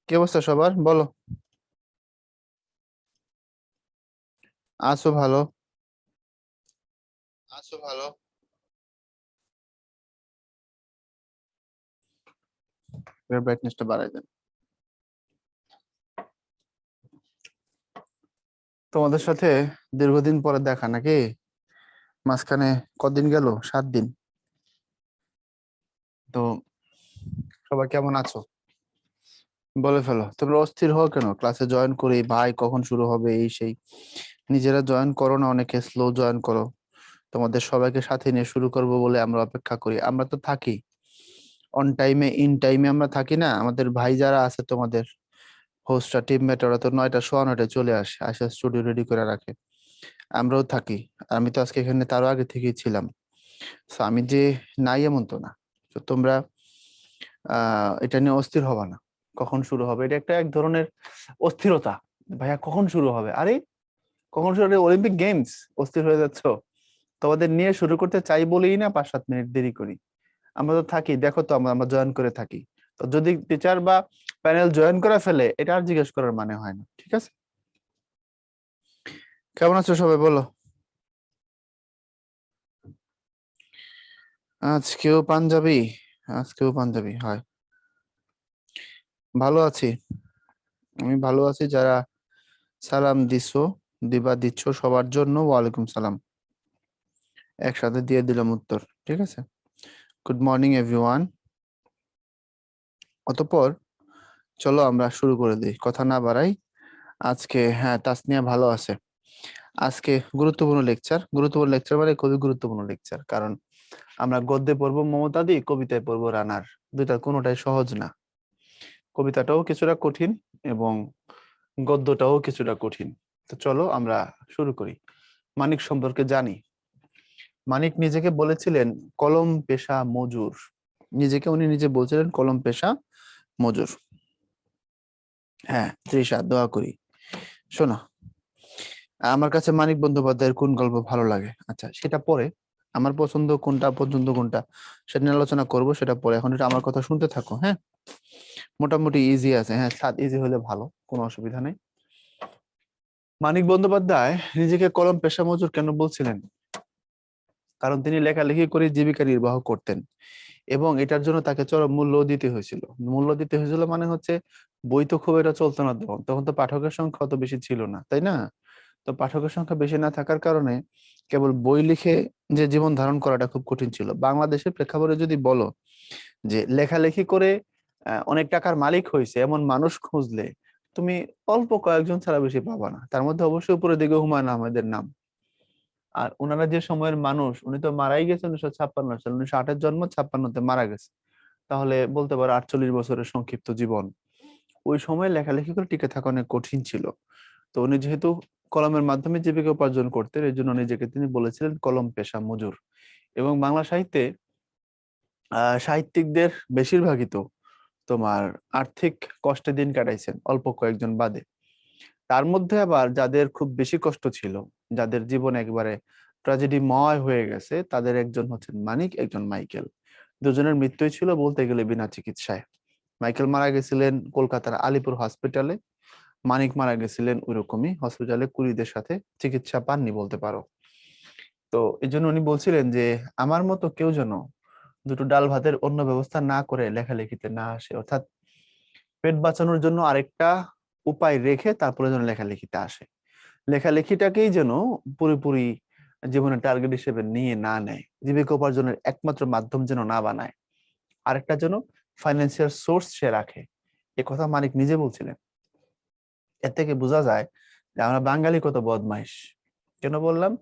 কি অবস্থা সবার বলো। আছো ভালো? আছো ভালো। ব্রাইটনেসটা বাড়াই দেন। তোমাদের সাথে দীর্ঘদিন পরে দেখা নাকি? মাঝখানে কদিন গেল? 7 দিন। তো সবাই কেমন আছো বলে ফেলো। তোমরা অস্থির হও কেন? ক্লাসে জয়েন করি ভাই, কখন শুরু হবে এই সেই। নিজেরা জয়েন করো না, অনেকে স্লো জয়েন করো। তোমাদের সবাইকে সাথে নিয়ে শুরু করব বলে আমরা অপেক্ষা করি। আমরা তো থাকি অন টাইমে, ইন টাইমে আমরা থাকি না? আমাদের ভাই যারা আছে তোমাদের হোস্টরা, টিমমেট, ওরা তো 9টা, 9:15 চলে আসে, আসে স্টুডিও রেডি করে রাখে। আমরাও থাকি। আর আমি তো আজকে এখানে তারও আগে থেকেই ছিলাম। তো আমি যে নাই এমন তো না। তো তোমরা এটা নিয়ে অস্থির হবা না। কখন শুরু হবে এটা একটা এক ধরনের অস্থিরতা। ভাইয়া কখন শুরু হবে? আরে কখন শুরু হবে? Olympic games. অস্থির হয়ে যাচ্ছ? তোমাদের নিয়ে শুরু করতে চাই বলেই না 5-7 মিনিট দেরি করি। আমরা তো থাকি, দেখো তো, আমরা আমরা জয়েন করে থাকি। তো যদি টিচার বা প্যানেল জয়েন করে ফেলে, এটা আর জিজ্ঞেস করার মানে হয় না, ঠিক আছে? কেমন আছো সবাই বলো। আজকেও পাঞ্জাবি? আজকেও পাঞ্জাবি হয়। ভালো আছি। আমি ভালো আছি। যারা সালাম দিছো, দিবা, দিচ্ছ, সবার জন্য ওয়ালাইকুম সালাম। একসাথে দিয়ে দিলাম উত্তর, ঠিক আছে। Good morning everyone. অতঃপর চলো আমরা শুরু করে দিই, কথা না বাড়াই। আজকে হ্যাঁ, তাসনিয়া ভালো আছে। আজকে গুরুত্বপূর্ণ লেকচার। গুরুত্বপূর্ণ লেকচার মানে খুবই গুরুত্বপূর্ণ লেকচার, কারণ আমরা গদ্যে পড়বো মমতা দি, কবিতায় পড়বো রানার। দুইটা কোনোটাই সহজ না। কবিতাটাও কিছুটা কঠিন এবং গদ্যটাও কিছুটা কঠিন। তো চলো আমরা শুরু করি। মানিক সম্পর্কে জানি। মানিক নিজেকে বলেছিলেন কলম পেশা মজুর। নিজেকে উনি নিজে বলছিলেন কলম পেশা মজুর। হ্যাঁ তৃষা, দোয়া করি। শোনো, আমার কাছে মানিক বন্দ্যোপাধ্যায়ের কোন গল্প ভালো লাগে, আচ্ছা সেটা পরে। আমার পছন্দ কোনটা, পছন্দ কোনটা, সেটা নিয়ে আলোচনা করবো, সেটা পরে। এখন এটা আমার কথা শুনতে থাকো, হ্যাঁ। মোটামুটি ইজি আছে, হ্যাঁ, 7 ইজি হলে ভালো, কোনো অসুবিধা নেই। মানিক বন্দ্যোপাধ্যায় নিজেকে কলম পেশা মজুর কেন বলছিলেন? কারণ তিনি লেখালেখি করে জীবিকা নির্বাহ করতেন এবং এটার জন্য তাকে চরম মূল্য দিতে হয়েছিল। মূল্য দিতে হয়েছিল মানে হচ্ছে, বই তো খুব এটা চলতো না তখন, তখন তো পাঠকের সংখ্যা অত বেশি ছিল না, তাই না? তো পাঠকের সংখ্যা বেশি না থাকার কারণে কেবল বই লিখে যে জীবন ধারণ করাটা খুব কঠিন ছিল। বাংলাদেশের প্রেক্ষাপটে যদি বলো যে লেখালেখি করে অনেক টাকার মালিক হয়েছে এমন মানুষ খুঁজলে তুমি অল্প কয়েকজন ছাড়া বেশি পাবা না। তার মধ্যে অবশ্যই উপরে দিকে হুমায়ুন আহমেদের নাম। আর ওনারা যে সময়ের মানুষ, উনি তো মারাই গেছে 1956 সালে। 1908-এর জন্ম, 56-তে মারা গেছে। তাহলে বলতে পারো 48 বছরের সংক্ষিপ্ত জীবন। ওই সময় লেখালেখি করে টিকে থাকা অনেক কঠিন ছিল। তো উনি যেহেতু কলমের মাধ্যমে জীবিকা উপার্জন করতেন, এই জন্য নিজেকে তিনি বলেছিলেন কলম পেশা মজুর। এবং বাংলা সাহিত্যে সাহিত্যিকদের বেশিরভাগই তো তোমার আর্থিক কষ্টে দিন কাটাইছেন, অল্প কয়েকজন বাদে। তার মধ্যে আবার যাদের খুব বেশি কষ্ট ছিল, যাদের জীবন একবারে ট্র্যাজেডিময় হয়ে গেছে, তাদের একজন হচ্ছেন মানিক, একজন মাইকেল। দুজনের মৃত্যুই ছিল বলতে গেলে বিনা চিকিৎসায়। মাইকেল মারা গেছিলেন কলকাতার আলিপুর হসপিটালে। মানিক মারা গেছিলেন ওইরকমই হসপিটালে, কুলিদের সাথে চিকিৎসা পাননি বলতে পারো। তো এই জন্য উনি বলছিলেন যে আমার মতো কেউ যেন দুটো ডাল ভাতের অন্য ব্যবস্থা না করে লেখালেখিতে না আসে, অর্থাৎ পেট বাঁচানোর জন্য আরেকটা উপায় রেখে তারপরে যেন লেখালেখিতে আসে। লেখালেখিটাকেই যেন পুরোপুরি জীবনের টার্গেট হিসেবে নিয়ে না নেয়, জীবিকা উপার্জনের একমাত্র মাধ্যম যেন না বানায়, আরেকটা যেন ফাইন্যান্সিয়াল সোর্স সে রাখে। এ কথা মানিক নিজে বলছিলেন। এর থেকে বোঝা যায় যে আমরা বাঙালি কত বদমাইশ। কেন বললাম?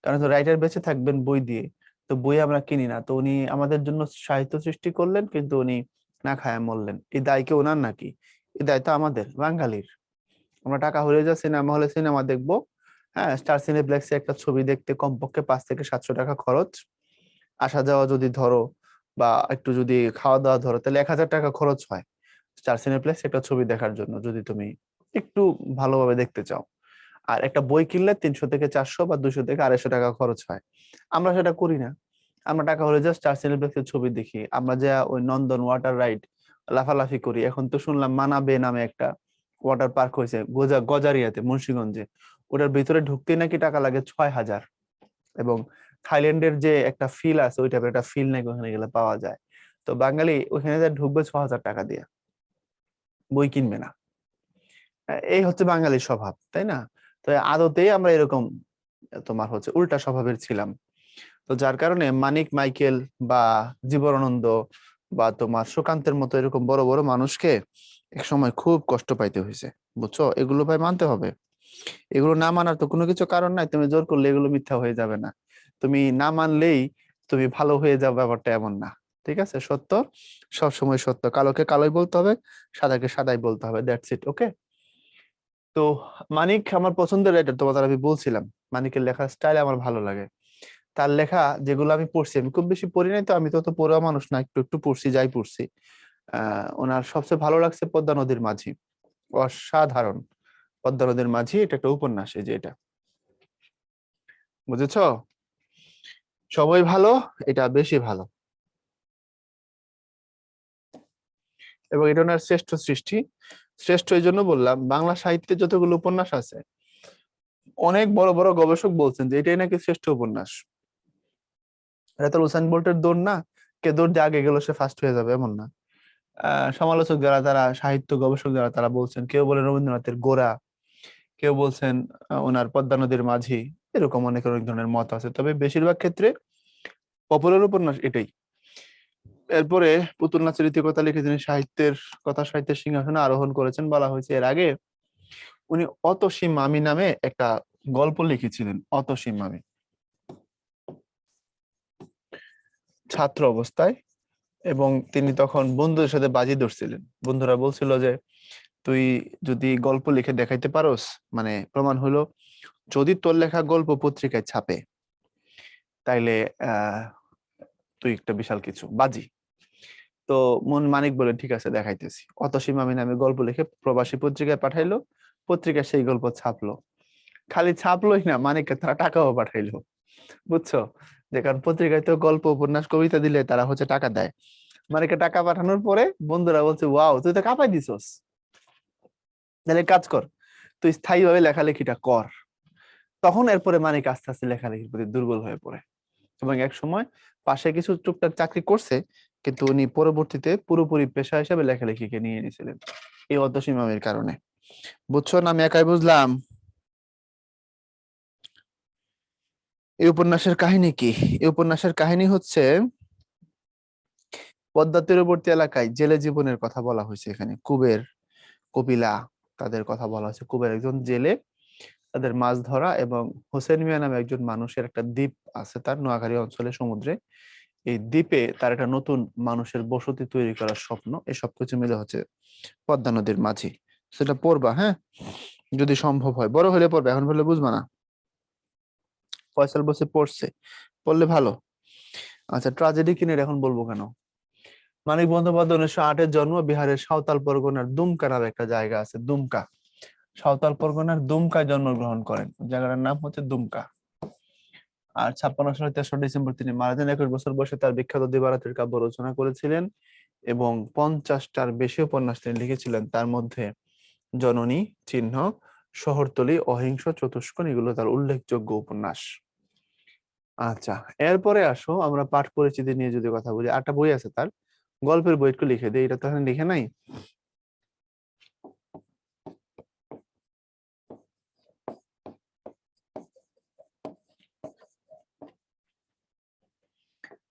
কারণ তো রাইটার বেঁচে থাকবেন বই দিয়ে, তো বই আমরা কিনি না। তো উনি আমাদের জন্য সাহিত্য সৃষ্টি করলেন, কিন্তু উনি না খায়া মরলেন। এই দায় কি ওনার নাকি? এই দায় তো আমাদের বাঙালির। আমরা টাকা হলে যা সিনেমা হলে সিনেমা দেখবো। হ্যাঁ, স্টার সিনেপ্লেক্সে একটা ছবি দেখতে কমপক্ষে 500 থেকে 700 টাকা খরচ। আসা যাওয়া যদি ধরো, বা একটু যদি খাওয়া দাওয়া ধরো, তাহলে 1000 টাকা খরচ হয় স্টার সিনেপ্লেক্স একটা ছবি দেখার জন্য, যদি তুমি একটু ভালোভাবে দেখতে চাও। আর একটা বই কিনলে 300 থেকে 400 বা 200 থেকে 250 টাকা খরচ হয়। আমরা সেটা করি না। আমরা টাকা হলে জাস্ট স্টার সিনেপ্লেক্সের ছবি দেখি। আমরা যা ওই নন্দন ওয়াটার রাইড, লাফালাফি করি। এখন তো শুনলাম মানাবে নামে একটা ওয়াটার পার্ক হয়েছে গজারিয়াতে, মুন্সিগঞ্জে। ওটার ভিতরে ঢুকতে নাকি টাকা লাগে 6,000। এবং থাইল্যান্ডের যে একটা ফিল আছে, ওই টাইপের একটা ফিল নাকি ওখানে গেলে পাওয়া যায়। তো বাঙালি ওখানে যা ঢুকবে 6,000 টাকা দিয়ে, বই কিনবে না। এই হচ্ছে বাঙালির স্বভাব, তাই না? তো আদতেই আমরা এরকম তোমার হচ্ছে উল্টা স্বভাবের ছিলাম। তো যার কারণে মানিক মাইকেল বা জীবনানন্দ বা তোমার সুকান্তের মতো এরকম বড় বড় মানুষকে এক সময় খুব কষ্ট পাইতে হয়েছে। বুঝছো? এগুলো ভাই মানতে হবে। এগুলো না মানার তো কোনো কিছু কারণ নাই। তুমি জোর করলে এগুলো মিথ্যা হয়ে যাবে না। তুমি না মানলেই তুমি ভালো হয়ে যাবে, ব্যাপারটা এমন না। ঠিক আছে? সত্য সব সময় সত্য, কালোকে কালোই বলতে হবে, সাদাকে সাদাই বলতে হবে। That's it. ওকে? তো মানিক আমার পছন্দের রাইটার, তোমাদের আমি বলছিলাম। মানিকের লেখার স্টাইল আমার ভালো লাগে। তার লেখা যেগুলো আমি পড়ছি, আমি খুব বেশি পড়ি নাই, তো আমি তো পড়া মানুষ না, একটু একটু পড়ছি, যাই পড়ছি। ওনার সবচেয়ে ভালো লাগছে পদ্মা নদীর মাঝি। অসাধারণ। পদ্মা নদীর মাঝি, এটা একটা উপন্যাস, এই যে এটা। বুঝেছো? সবাই ভালো, এটা বেশি ভালো। এবং এটা ওনার শ্রেষ্ঠ সৃষ্টি। শ্রেষ্ঠ এই জন্য বললাম, বাংলা সাহিত্যে যতগুলো উপন্যাস আছে, অনেক বড় বড় গবেষক বলছেন যে এটাই নাকি শ্রেষ্ঠ উপন্যাস। এটা তো উসাইন বোল্টের দৌড় না, কে দৌড় দিয়ে আগে গেল সে ফার্স্ট হয়ে যাবে, এমন না। সমালোচক যারা, তারা সাহিত্য গবেষক যারা, তারা বলছেন, কেউ বলেন রবীন্দ্রনাথের গোরা, কেউ বলছেন ওনার পদ্মা নদীর মাঝি। এরকম অনেক অনেক ধরনের মত আছে, তবে বেশিরভাগ ক্ষেত্রে পপুলার উপন্যাস এটাই। এরপরে পুতুল নাচের ইতিকথা লিখে তিনি সাহিত্যের কথা সাহিত্যের সিংহাসনে আরোহণ করেছেন। বলা হয়েছে এর আগে উনি অতসী মামি নামে একটা গল্প লিখেছিলেন। অতসী মামি, ছাত্র অবস্থায়, এবং তিনি তখন বন্ধুদের সাথে বাজি ধরছিলেন। বন্ধুরা বলছিল যে তুই যদি গল্প লিখে দেখাইতে পারোস, মানে প্রমাণ হলো যদি তোর লেখা গল্প পত্রিকায় ছাপে, তাইলে তুই একটা বিশাল কিছু, বাজি। তো মানিক বলে ঠিক আছে, দেখাইতেছি। অতসী মামি নামে গল্প লিখে প্রবাসী পত্রিকায় পাঠাইলো। পত্রিকায় সেই গল্প ছাপলো। খালি ছাপলোই না, মানিককে তারা টাকাও পাঠাইলো। বুঝছো? যে কারণ পত্রিকায় তো গল্প উপন্যাস কবিতা দিলে তারা হচ্ছে টাকা দেয়। মানিককে টাকা পাঠানোর পরে বন্ধুরা বলছে, ওয়াও, তুই তো কাঁপাই দিছস, তাহলে কাজ কর, তুই স্থায়ীভাবে লেখালেখিটা কর। তখন এরপরে মানিক আস্তে আস্তে লেখালেখির প্রতি দুর্বল হয়ে পড়ে, এবং এক সময় পাশে কিছু টুকটাক চাকরি করছে, কিন্তু উনি পরবর্তীতে পুরোপুরি পেশা হিসেবে লেখালেখিকে নিয়ে নিয়েছিলেন এই অতসীমামের কারণে। বুঝছো না আমি একাই বুঝলাম? এই উপন্যাসের কাহিনী কি? এই উপন্যাসের কাহিনী হচ্ছে পদ্মা তীরবর্তী এলাকায় জেলে জীবনের কথা বলা হয়েছে। এখানে কুবের, কপিলা, তাদের কথা বলা হয়েছে। কুবের একজন জেলে, তাদের মাছ ধরা, এবং হোসেন মিয়া নামে একজন মানুষের একটা দ্বীপ আছে তার নোয়াখালী অঞ্চলে সমুদ্রে। এই দ্বীপে তার একটা নতুন মানুষের বসতি তৈরি করার স্বপ্ন। এই সবকিছু মিলে হচ্ছে পদ্মা নদীর মাঝি। সেটা পড়বা, হ্যাঁ, যদি সম্ভব হয়। বড় হলে পড়বে, এখন বললে বুঝবা না। ফয়সাল বসে পড়ছে, পড়লে ভালো। আচ্ছা, ট্রাজেডি কিনে এখন বলবো কেন? মানিক বন্দ্যোপাধ্যায় 1908-এর জন্ম বিহারের সাঁওতাল পরগনার দুমকা নামে একটা জায়গা আছে, দুমকা। সাঁওতাল পরগনার দুমকায় জন্মগ্রহণ করেন। জায়গাটার নাম হচ্ছে দুমকা। আর 56 সালের 3রা ডিসেম্বর তিনি মারা যান। 21 বছর বয়সে তার বিখ্যাত দিবারাত্রির কাব্য রচনা করেছিলেন, এবং 50টার বেশি উপন্যাস তিনি লিখেছিলেন। তার মধ্যে জননী, চিহ্ন, শহরতলী, অহিংস, চতুষ্কোণ, এগুলো তার উল্লেখযোগ্য উপন্যাস। আচ্ছা, এরপরে আসো আমরা পাঠ পরিচিতি নিয়ে যদি কথা বলি। 8টা বই আছে তার। গল্পের বই একটু লিখে দিই, এটা তো এখানে লিখে নাই।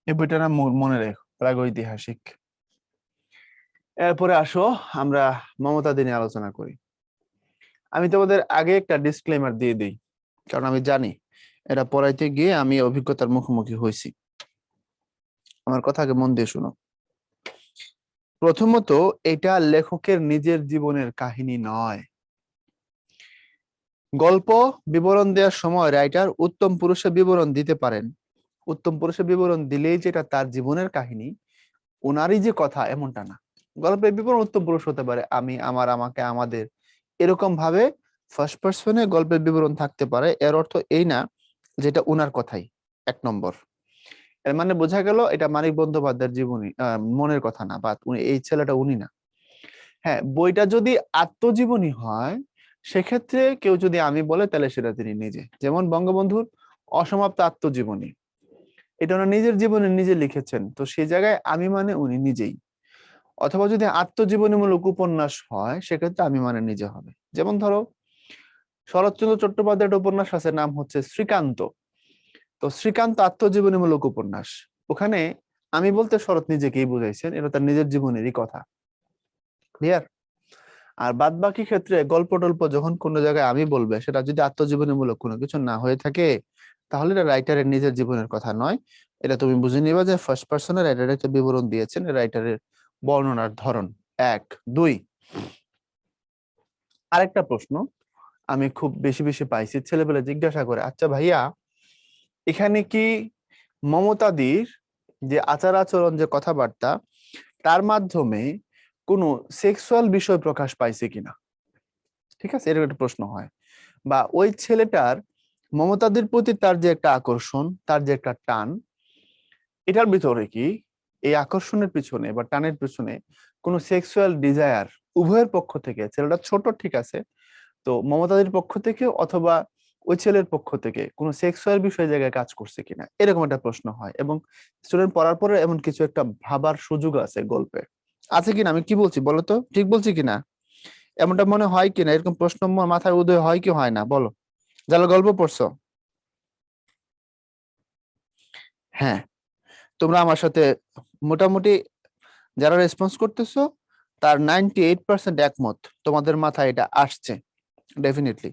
এই বইটা না মনে রেখো, প্রাগৈতিহাসিক। এরপরে আসো আমরা মমতাদি নিয়ে আলোচনা করি। আমি তোমাদের আগে একটা ডিসক্লেমার দিয়ে দিই, কারণ আমি জানি এটা পড়াইতে গিয়ে আমি অভিজ্ঞতার মুখোমুখি হয়েছি। আমার কথা আগে মন দিয়ে শোনো। প্রথমত, এটা লেখকের নিজের জীবনের কাহিনী নয়। গল্প বিবরণ দেওয়ার সময় রাইটার উত্তম পুরুষের বিবরণ দিতে পারেন। উত্তম পুরুষের বিবরণ দিলেই যেটা তার জীবনের কাহিনী, ওনারই যে কথা, এমনটা না। গল্পের বিবরণ উত্তম পুরুষ হতে পারে, আমি, আমার, আমাকে, আমাদের, এরকম ভাবে ফার্স্ট পার্সনে গল্পের বিবরণ থাকতে পারে। এর অর্থ এই না যেটা উনার কথাই। 1 নম্বর। এর মানে বোঝা গেল এটা মানিক বন্দ্যোপাধ্যায়ের জীবনী, মনের কথা না, বা এই ছেলেটা উনি না। হ্যাঁ, বইটা যদি আত্মজীবনী হয় সেক্ষেত্রে কেউ যদি আমি বলে তাহলে সেটা তিনি নিজে, যেমন বঙ্গবন্ধুর অসমাপ্ত আত্মজীবনী, এটা ওনার নিজের জীবনে নিজে লিখেছেন, তো সেই জায়গায় আমি মানে উনি নিজেই। অথবা যদি আত্মজীবনীমূলক উপন্যাস হয় সেক্ষেত্রে আমি মানে নিজে হবে। যেমন ধরো শরৎচন্দ্র চট্টোপাধ্যায়ের উপন্যাস আছে, নাম হচ্ছে শ্রীকান্ত। তো শ্রীকান্ত আত্মজীবনীমূলক উপন্যাস, ওখানে আমি বলতে শরৎ নিজেকেই বুঝাইছেন, এটা তার নিজের জীবনেরই কথা। ক্লিয়ার? আর বাদ বাকি ক্ষেত্রে গল্প টল্প যখন কোনো জায়গায় আমি বলবে, সেটা যদি আত্মজীবনীমূলক কোনো কিছু না হয়ে থাকে তাহলে এটা রাইটারের নিজের জীবনের কথা নয়। এটা তুমি বুঝে নিবা যে ফার্স্ট পার্সনে রাইটার একটা বিবরণ দিয়েছেন, রাইটারের বর্ণনার ধরন। এক। দুই, আরেকটা প্রশ্ন আমি খুব বেশি বেশি পাইছি, ছেলেপেলে জিজ্ঞাসা করে, আচ্ছা ভাইয়া, এখানে কি মমতাদির যে আচার আচরণ, যে কথাবার্তা, তার মাধ্যমে কোনো সেক্সুয়াল বিষয় প্রকাশ পাইছে কিনা? ঠিক আছে, এরকম একটা প্রশ্ন হয়। বা ওই ছেলেটার মমতাদির প্রতি তার যে একটা আকর্ষণ, তার যে একটা টান, এটার ভিতরে কি এই আকর্ষণের পিছনে বা টানের পিছনে কোনো সেক্সুয়াল ডিজায়ার উভয়ের পক্ষ থেকে, ছেলেটা ছোট ঠিক আছে, তো মমতাদির পক্ষ থেকে অথবা ওই ছেলের পক্ষ থেকে কোনো সেক্সুয়াল বিষয় জায়গায় কাজ করছে কিনা, এরকম একটা প্রশ্ন হয়। এবং স্টুডেন্ট পড়ার পরে এমন কিছু একটা ভাবার সুযোগ আছে গল্পে, আছে কিনা? আমি কি বলছি বলো তো, ঠিক বলছি কিনা? এমনটা মনে হয় কিনা? এরকম প্রশ্ন মাথায় উদয় হয় কি হয় না বলো, যারা গল্প পড়ছো? হ্যাঁ, তোমরা আমার সাথে মোটামুটি যারা রেসপন্স করতেছো তার 98% একমত, তোমাদের মাথায় এটা আসছে ডেফিনেটলি।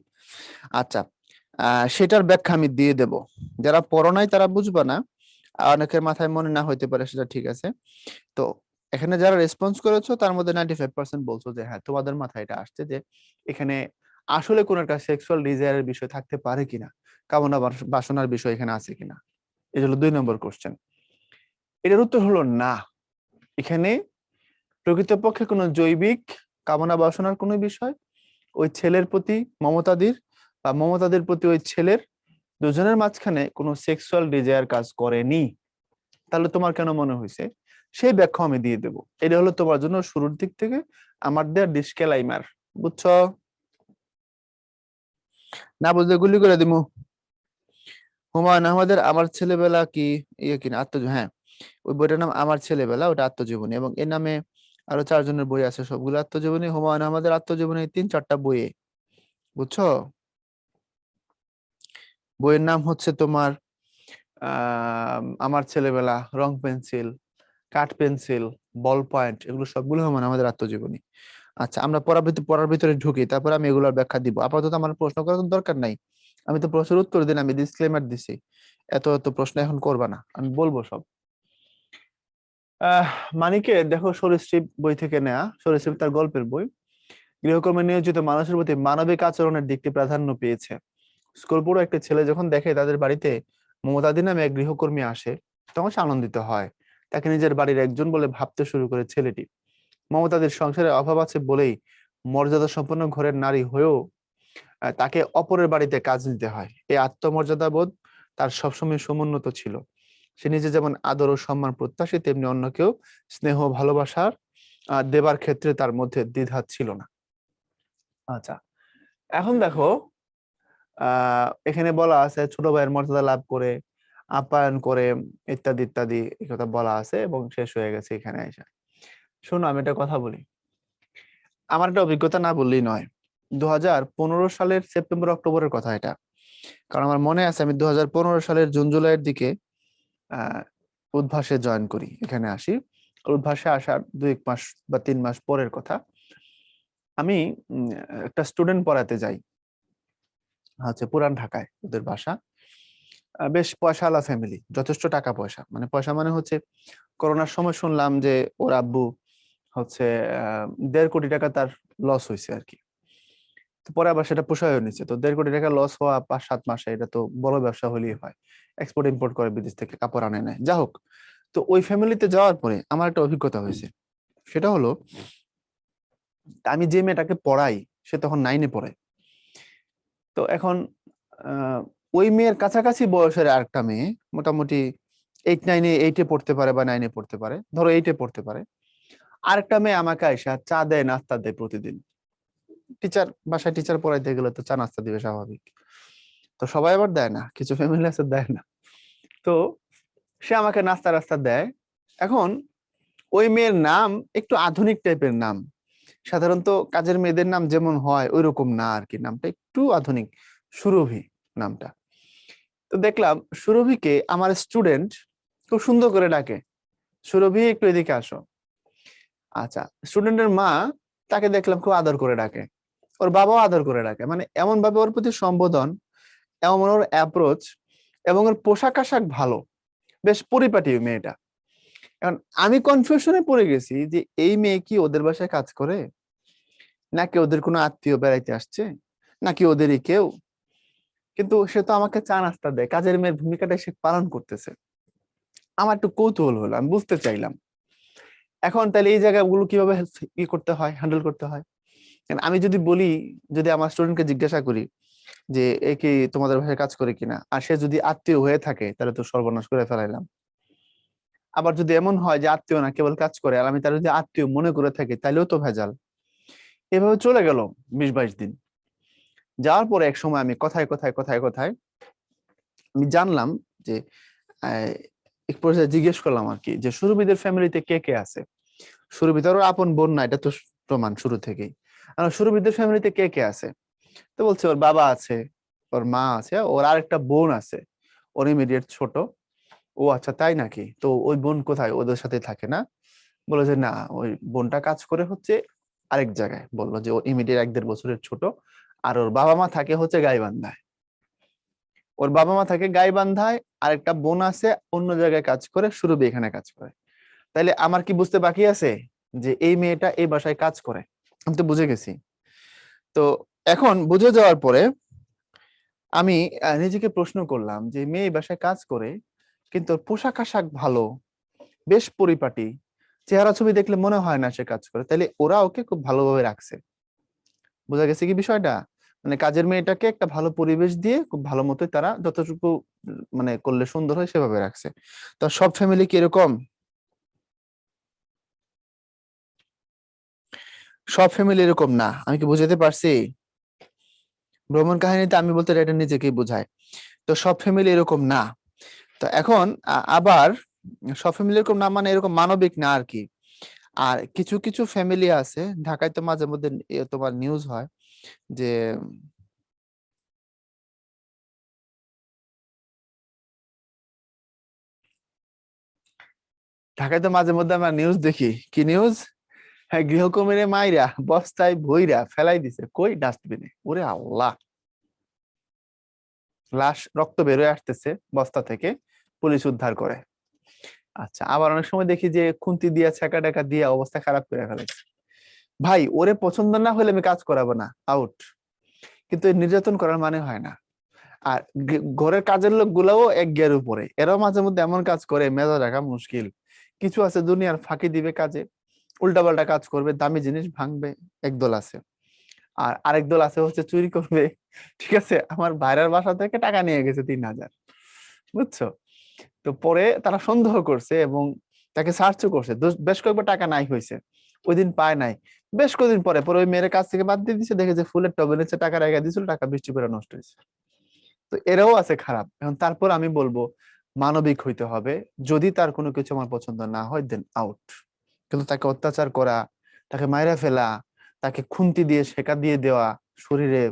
আচ্ছা, সেটার ব্যাখ্যা আমি দিয়ে দেব। যারা পড়ো নাই তারা বুঝবা না, অনেকের মাথায় মনে না হইতে পারে, সেটা ঠিক আছে। তো এখানে যারা রেসপন্স করেছো তার মধ্যে 95% বলছো যে হ্যাঁ, তোমাদের মাথায় এটা আসছে যে এখানে আসলে কোন একটা সেক্সুয়াল ডিজায়ারের বিষয় থাকতে পারে কিনা, কামনা বাসনার বিষয় এখানে আছে কিনা। এটা হলো 2 নম্বর কোশ্চেন। এটার উত্তর হলো না। এখানে প্রকৃতপক্ষে কোনো জৈবিক কামনা বাসনার কোনো বিষয় ওই ছেলের প্রতি মমতাদির বা মমতাদের প্রতি ওই ছেলের, দুজনের মাঝখানে কোনো সেক্সুয়াল ডিজায়ার কাজ করেনি। তাহলে তোমার কেন মনে হয়েছে, সেই ব্যাখ্যা আমি দিয়ে দেবো। এটা হলো তোমার জন্য শুরুর দিক থেকে আমার দেয়ার ডিসক্লেইমার, বুঝছো? না বুঝলে গুলি করে দিমু। হুমায়ুন আহমেদের আমার ছেলেবেলা কি ইয়ে কিনা হ্যাঁ, ওই বইটার নাম আমার ছেলেবেলা, ওটা আত্মজীবনী, এবং এর নামে আরো 4 জনের বই আছে, সবগুলো আত্মজীবনী। হুমায়ুন আহমেদের আত্মজীবনী 3-4টা বইয়ে, বুঝছো? বইয়ের নাম হচ্ছে তোমার আমার ছেলেবেলা, রং পেন্সিল, কাঠ পেন্সিল, বল পয়েন্ট, এগুলো সবগুলো মানে আমাদের আত্মজীবনী। আচ্ছা, আমরা পড়ার ভিতরে ঢুকি, তারপর আমি এগুলোর ব্যাখ্যা দিব। আপাতত আমার প্রশ্ন করার কোনো দরকার নাই, আমি তো প্রশ্নের উত্তর দিন, আমি ডিসক্লেমার দিছি। এত এত প্রশ্ন এখন করবা না, আমি বলবো সব। আহ মানিকে দেখো, সরীসৃপ বই থেকে নেয়া, সরীসৃপ তার গল্পের বই। গৃহকর্মে নিয়োজিত মানুষের প্রতি মানবিক আচরণের দিকটি প্রাধান্য পেয়েছে। স্কুল পড়ো একটা ছেলে যখন দেখে তাদের বাড়িতে মমতাদি নামে এক গৃহকর্মী আসে, তখন সে আনন্দিত হয়। তাকে নিজের বাড়ির একজন বলে ভাবতে শুরু করে ছেলেটি। মমতাদির সংসারে অভাব আছে বলেই মর্যাদা সম্পন্ন ঘরের নারী হয়েও তাকে অপরের বাড়িতে কাজ নিতে হয়। এই আত্মমর্যাদা বোধ তার সবসময় সমুন্নত ছিল। সে নিজে যেমন আদর ও সম্মান প্রত্যাশী, তেমনি অন্যকেও স্নেহ ভালোবাসার দেবার ক্ষেত্রে তার মধ্যে দ্বিধা ছিল না। আচ্ছা, এখন দেখো, এখানে বলা আছে ছোট ভাইয়ের মর্যাদা লাভ করে, আপ্যায়ন করে, ইত্যাদি ইত্যাদি এই কথা বলা আছে, এবং শেষ হয়ে গেছে এখানে এসে। শোনো, আমি একটা কথা বলি, আমার একটা অভিজ্ঞতা না বললেই নয়। 2015 সালের সেপ্টেম্বর অক্টোবরের কথা এটা, কারণ আমার মনে আছে আমি 2015 সালের জুন জুলাইয়ের দিকে আহ উদ্ভাসে জয়েন করি, এখানে আসি। উদ্ভাসে আসার 2-1 মাস বা 3 মাস পরের কথা। আমি উম, একটা স্টুডেন্ট পড়াতে যাই, হচ্ছে পুরান ঢাকায় ওদের বাসা। বেশ পয়সাওয়ালা ফ্যামিলি, যথেষ্ট টাকা পয়সা, মানে পয়সা মানে হচ্ছে করোনার সময় শুনলাম যে ওর আব্বু হচ্ছে 1.5 কোটি টাকা তার লস হয়েছে আর কি। তো পরে আবার সেটা পোষায় নিচ্ছে, তো 1.5 কোটি টাকা লস হওয়া 5-7 মাসে, এটা তো বড় ব্যবসা হলেই হয়। এক্সপোর্ট ইম্পোর্ট করে, বিদেশ থেকে কাপড় আনে নেয়, যা হোক। তো ওই ফ্যামিলিতে যাওয়ার পরে আমার একটা অভিজ্ঞতা হয়েছে। সেটা হলো, আমি যে মেয়েটাকে পড়াই সে তখন 9-এ পড়ে। তো এখন ওই মেয়ের কাছাকাছি বয়সের আরেকটা মেয়ে, মোটামুটি এইটে পড়তে পারে বা 9-এ পড়তে পারে, ধরো 8-এ পড়তে পারে। আরেকটা মেয়ে আমাকে আইসা চা দেয়, নাস্তা দেয় প্রতিদিন। বাসায় টিচার পড়াইতে গেলে তো চা নাস্তা দিবে স্বাভাবিক। তো সবাই আবার দেয় না, কিছু ফ্যামিলি আছে দেয় না। তো সে আমাকে নাস্তা রাস্তা দেয়। এখন ওই মেয়ের নাম একটু আধুনিক টাইপের নাম। সাধারণত কাজের মেয়েদের নাম যেমন হয় ওই রকম না আর কি, নামটা একটু আধুনিক। সুরভি নামটা। তো দেখলাম সুরভিকে আমার স্টুডেন্ট খুব সুন্দর করে ডাকে, সুরভি একটু এদিকে আসো। আচ্ছা, স্টুডেন্টের মা তাকে দেখলাম খুব আদর করে ডাকে, ওর বাবাও আদর করে ডাকে, মানে এমন ভাবে ওর প্রতি সম্বোধন, এমন ওর অ্যাপ্রোচ, এবং ওর পোশাক আশাক ভালো, বেশ পরিপাটি ওই মেয়েটা। এখন আমি কনফিউশনে পড়ে গেছি যে এই মেয়ে কি ওদের বাসায় কাজ করে, নাকি ওদের কোনো আত্মীয় বেড়াইতে আসছে, নাকি ওদেরই কেউ। কিন্তু সে তো আমাকে চা নাস্তা দেয়, কাজের মেয়ের ভূমিকাটা সে পালন করতেছে। আমার একটু কৌতূহল হলো, আমি বুঝতে চাইলাম এখন তাহলে এই জায়গাগুলো কিভাবে করতে হয়, হ্যান্ডেল করতে হয়। কারণ আমি যদি বলি, যদি আমার স্টুডেন্টকে জিজ্ঞাসা করি যে এ কি তোমাদের ভাষায় কাজ করে কিনা, আর সে যদি আত্মীয় হয়ে থাকে তাহলে তো সর্বনাশ করে ফেলাইলাম। আবার যদি এমন হয় যে আত্মীয় না, কেবল কাজ করে, আর আমি তার যদি আত্মীয় মনে করে থাকি, তাহলেও তো ভেজাল। এভাবে চলে গেল 20-22 দিন। যাওয়ার পরে এক সময় আমি কথায় কথায় কথায় কথায় আমি জানলাম যে আহ, এক পর্যায়ে জিজ্ঞেস করলাম আর কি, যে সুরভিদের ফ্যামিলিতে কে কে আছে। সুরভিদের ওর আপন বোন না, এটা তো প্রমাণ শুরু থেকেই। আর সুরভিদের ফ্যামিলিতে কে কে আছে, তো বলছে ওর বাবা আছে, ওর মা আছে, ওর আরেকটা বোন আছে, ওর ইমিডিয়েট ছোট। ও আচ্ছা, তাই নাকি? তো ওই বোন কোথায়, ওদের সাথে থাকে না? বলে যে না, ওই বোনটা কাজ করে হচ্ছে আরেক জায়গায়। বললো যে ও ইমিডিয়েট 1-1.5 বছরের ছোট, আর ওর বাবা মা থাকে হচ্ছে গাইবান্ধায়। ওর বাবা মা থাকে গাইবান্ধায়, আরেকটা বোন আছে অন্য জায়গায় কাজ করে, সুরভি এখানে কাজ করে। তাইলে আমার কি বুঝতে বাকি আছে যে এই মেয়েটা এই বাসায় কাজ করে? আমি তো বুঝে গেছি। তো এখন বুঝে যাওয়ার পরে আমি নিজেকে প্রশ্ন করলাম যে মেয়ে এই বাসায় কাজ করে, কিন্তু ওর পোশাক আশাক ভালো, বেশ পরিপাটি, চেহারা ছবি দেখলে মনে হয় না সে কাজ করে, তাইলে ওরা ওকে খুব ভালোভাবে রাখছে। বোঝা গেছে কি বিষয়টা? মানে কাজের মেয়েটাকে একটা ভালো পরিবেশ দিয়ে খুব ভালো মতোই তারা যতটুকু মানে করলে সুন্দর হয় সেভাবে রাখছে। তো সব ফ্যামিলি কি এরকম? সব ফ্যামিলি এরকম না, আমি কি বুঝাতে পারছি? ভ্রমণ কাহিনীতে আমি বলতে এটা নিজেকেই বোঝায়। তো সব ফ্যামিলি এরকম না। তো এখন আবার সব ফ্যামিলি এরকম না মানে এরকম মানবিক না আর কি। আর কিছু কিছু ফ্যামিলি আছে, ঢাকায় তো মাঝে মধ্যে তোমার নিউজ হয় যে ঢাকায় তো মাঝে মধ্যে আমরা নিউজ দেখি, কি নিউজ? হ্যাঁ, গৃহকর্মীরে মাইরা বস্তায় ভইরা ফেলাই দিছে কই, ডাস্টবিনে। ওরে আল্লাহ, লাশ রক্ত বেরোয় আসতেছে বস্তা থেকে, পুলিশ উদ্ধার করে। আচ্ছা, আবার অনেক সময় দেখি যে খুন্তি দিয়া ছেঁকা টেকা দিয়ে অবস্থা খারাপ করে ফেলেছে। ভাই, ওরে পছন্দ না হলে আমি কাজ করাবো না, আউট। কিন্তু এই নির্যাতন করার মানে হয় না। আর ঘরের কাজের লোক গুলাও এক গের উপরে, এরাও মাঝে মধ্যে এমন কাজ করে মেজাজ রাখা মুশকিল। কিছু আছে দুনিয়ার ফাঁকি দিবে কাজে, উল্টাপাল্টা কাজ করবে, দামি জিনিস ভাঙবে, একদল আছে। আর আরেক দল আছে হচ্ছে চুরি করবে। ঠিক আছে, আমার ভাইরার বাসা থেকে টাকা নিয়ে গেছে 3,000, বুঝছো? তো পরে তারা সন্দেহ করছে এবং তাকে সার্চও করছে, বেশ কয়েকবার টাকা নাই হয়েছে, ওই দিন পায় নাই। বেশ কয়েকদিন পরে পরে ওই মেয়ের কাছ থেকে বাদ দিয়ে দিচ্ছে, দেখে যে ফুলের টবের নিচে টাকা রেখে দিয়েছিল, টাকা বৃষ্টি করে নষ্ট হয়েছে। তো এরাও আছে খারাপ। এখন তারপর আমি বলবো মানবিক হইতে হবে। যদি তার কোনো কিছু আমার পছন্দ না হয়, দেন আউট। কিন্তু তাকে অত্যাচার করা, তাকে মাইরা ফেলা, তাকে খুন্তি দিয়ে সেকা দিয়ে দেওয়া, শরীরে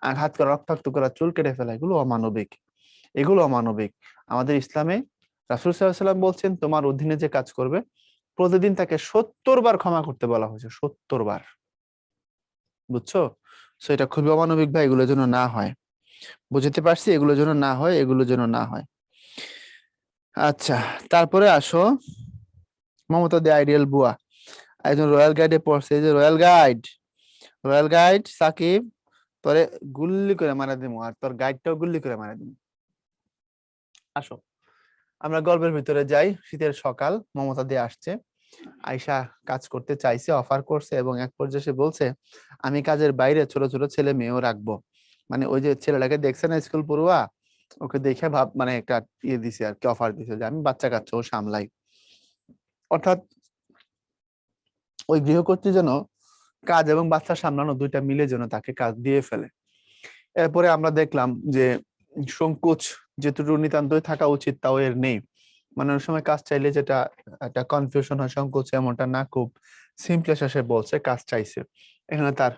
আঘাত করা, রক্তাক্ত করা, চুল কেটে ফেলা, এগুলো অমানবিক। এগুলো অমানবিক। আমাদের ইসলামে রাসূল সাল্লাল্লাহু আলাইহি ওয়াসাল্লাম বলছেন, তোমার অধীনে যে কাজ করবে প্রতিদিন তাকে 70 বার ক্ষমা করতে বলা হয়েছে, 70 বার। বুঝছো? সো এটা খুবই অমানবিক ভাই, এগুলো যেন না হয়। বুঝতে পারছি, এগুলো যেন না হয়, এগুলো যেন না হয়। আচ্ছা, তারপরে আসো মমতা দি আইডিয়াল বুয়া। একজন রয়্যাল গাইডে পড়ছে, এই যে royal guide, royal guide Sakib, তোরে গুল্লি করে মারা দিমু, আর তোর গাইডটাও গুল্লি করে মারা দিমু। আসো, আমরা গল্পের ভিতরে যাই। শীতের সকাল, মমতা দি আসছে, আয়শা কাজ করতে চাইছে, অফার করছে, এবং এক পর্যায়ে সে বলছে আমি কাজের বাইরে ছোট ছোট ছেলে মেয়েও রাখবো। মানে ওই যে ছেলেটাকে দেখছে না, স্কুল পড়ুয়া, ওকে দেখে ভাব মানে একটা ইয়ে দিছে আর কি, অফার দিছে যে আমি বাচ্চা কাচ্চা ও সামলাই। অর্থাৎ ওই গৃহকর্ত্রী যেন কাজ এবং বাচ্চা সামলানো দুইটা মিলে যেন তাকে কাজ দিয়ে ফেলে। এরপরে আমরা দেখলাম যে সংকোচ যেটুকু নিতান্তই থাকা উচিত তাও এর নেই। মানে অনেক সময় কাজ চাইলে যেটা একটা কনফিউশন হয়, সংকোচ এমনটা না, খুব সিম্পলি সে বলছে কাজ চাইছে, এখানে তার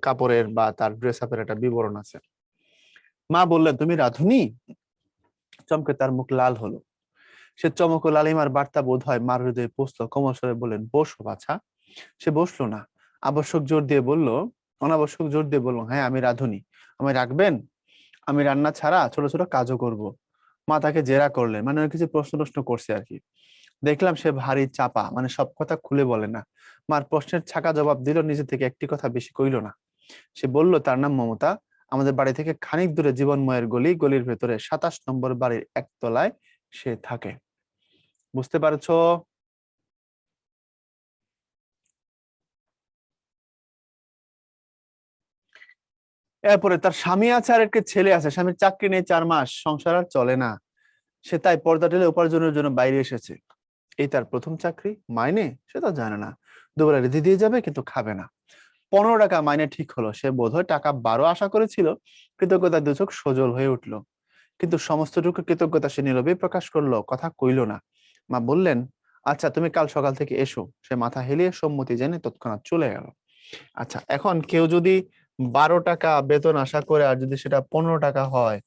কাপড়ের বা তার ড্রেস আপের একটা বিবরণ আছে। মা বললেন তুমি রাঁধুনি? চমকে তার মুখ লাল হলো। সে চমক ও লালিমার বার্তা বোধ হয় মার হৃদয়ে পৌঁছলো। কোমল স্বরে বললেন বসো বাছা। সে বসলো না, আবশ্যক জোর দিয়ে বলল, অনাবশ্যক জোর দিয়ে বলল, হ্যাঁ আমি রাঁধুনি, আমায় রাখবেন? আমি রান্না ছাড়া ছোট ছোট কাজও করব। মা তাকে জেরা করলেন, মানে ওর কিছু প্রশ্ন প্রশ্ন করছে আর কি। দেখলাম সে ভারী চাপা, মানে সব কথা খুলে বলে না। মার প্রশ্নের ছাকা জবাব দিল, নিজে থেকে একটি কথা বেশি কইল না। সে বলল তার নাম মমতা, আমাদের বাড়ি থেকে খানিক দূরে জীবনময়ের গলি, গলির ভেতরে 27 নম্বর বাড়ির একতলায় সে থাকে। বুঝতে পারছো? এরপরে তার স্বামী আছে আর একটি ছেলে আছে। স্বামীর চাকরি নেই, 4 মাস, সংসার আর চলে না। সে তাই পর্দা টেলে উপার্জনের জন্য বাইরে এসেছে। এই তার প্রথম চাকরি, মাইনে সেটা জানে না, দুবেলা রেঁধে দিয়ে যাবে কিন্তু খাবে না। 15 টাকা মাইনে ঠিক হলো। সে বোধহয় টাকা 12 আশা করেছিল। কৃতজ্ঞতা দু চোখ সজল হয়ে উঠলো, কিন্তু সমস্তটুকু কৃতজ্ঞতা সে নীরবেই প্রকাশ করলো, কথা কইল না। মা বললেন আচ্ছা তুমি কাল সকাল থেকে এসো। সে মাথা হেলিয়ে সম্মতি জেনে তৎক্ষণাৎ চলে গেল। আচ্ছা, এখন কেউ যদি 12 টাকা বেতন আশা করে আর যদি সেটা 15 টাকা হয়,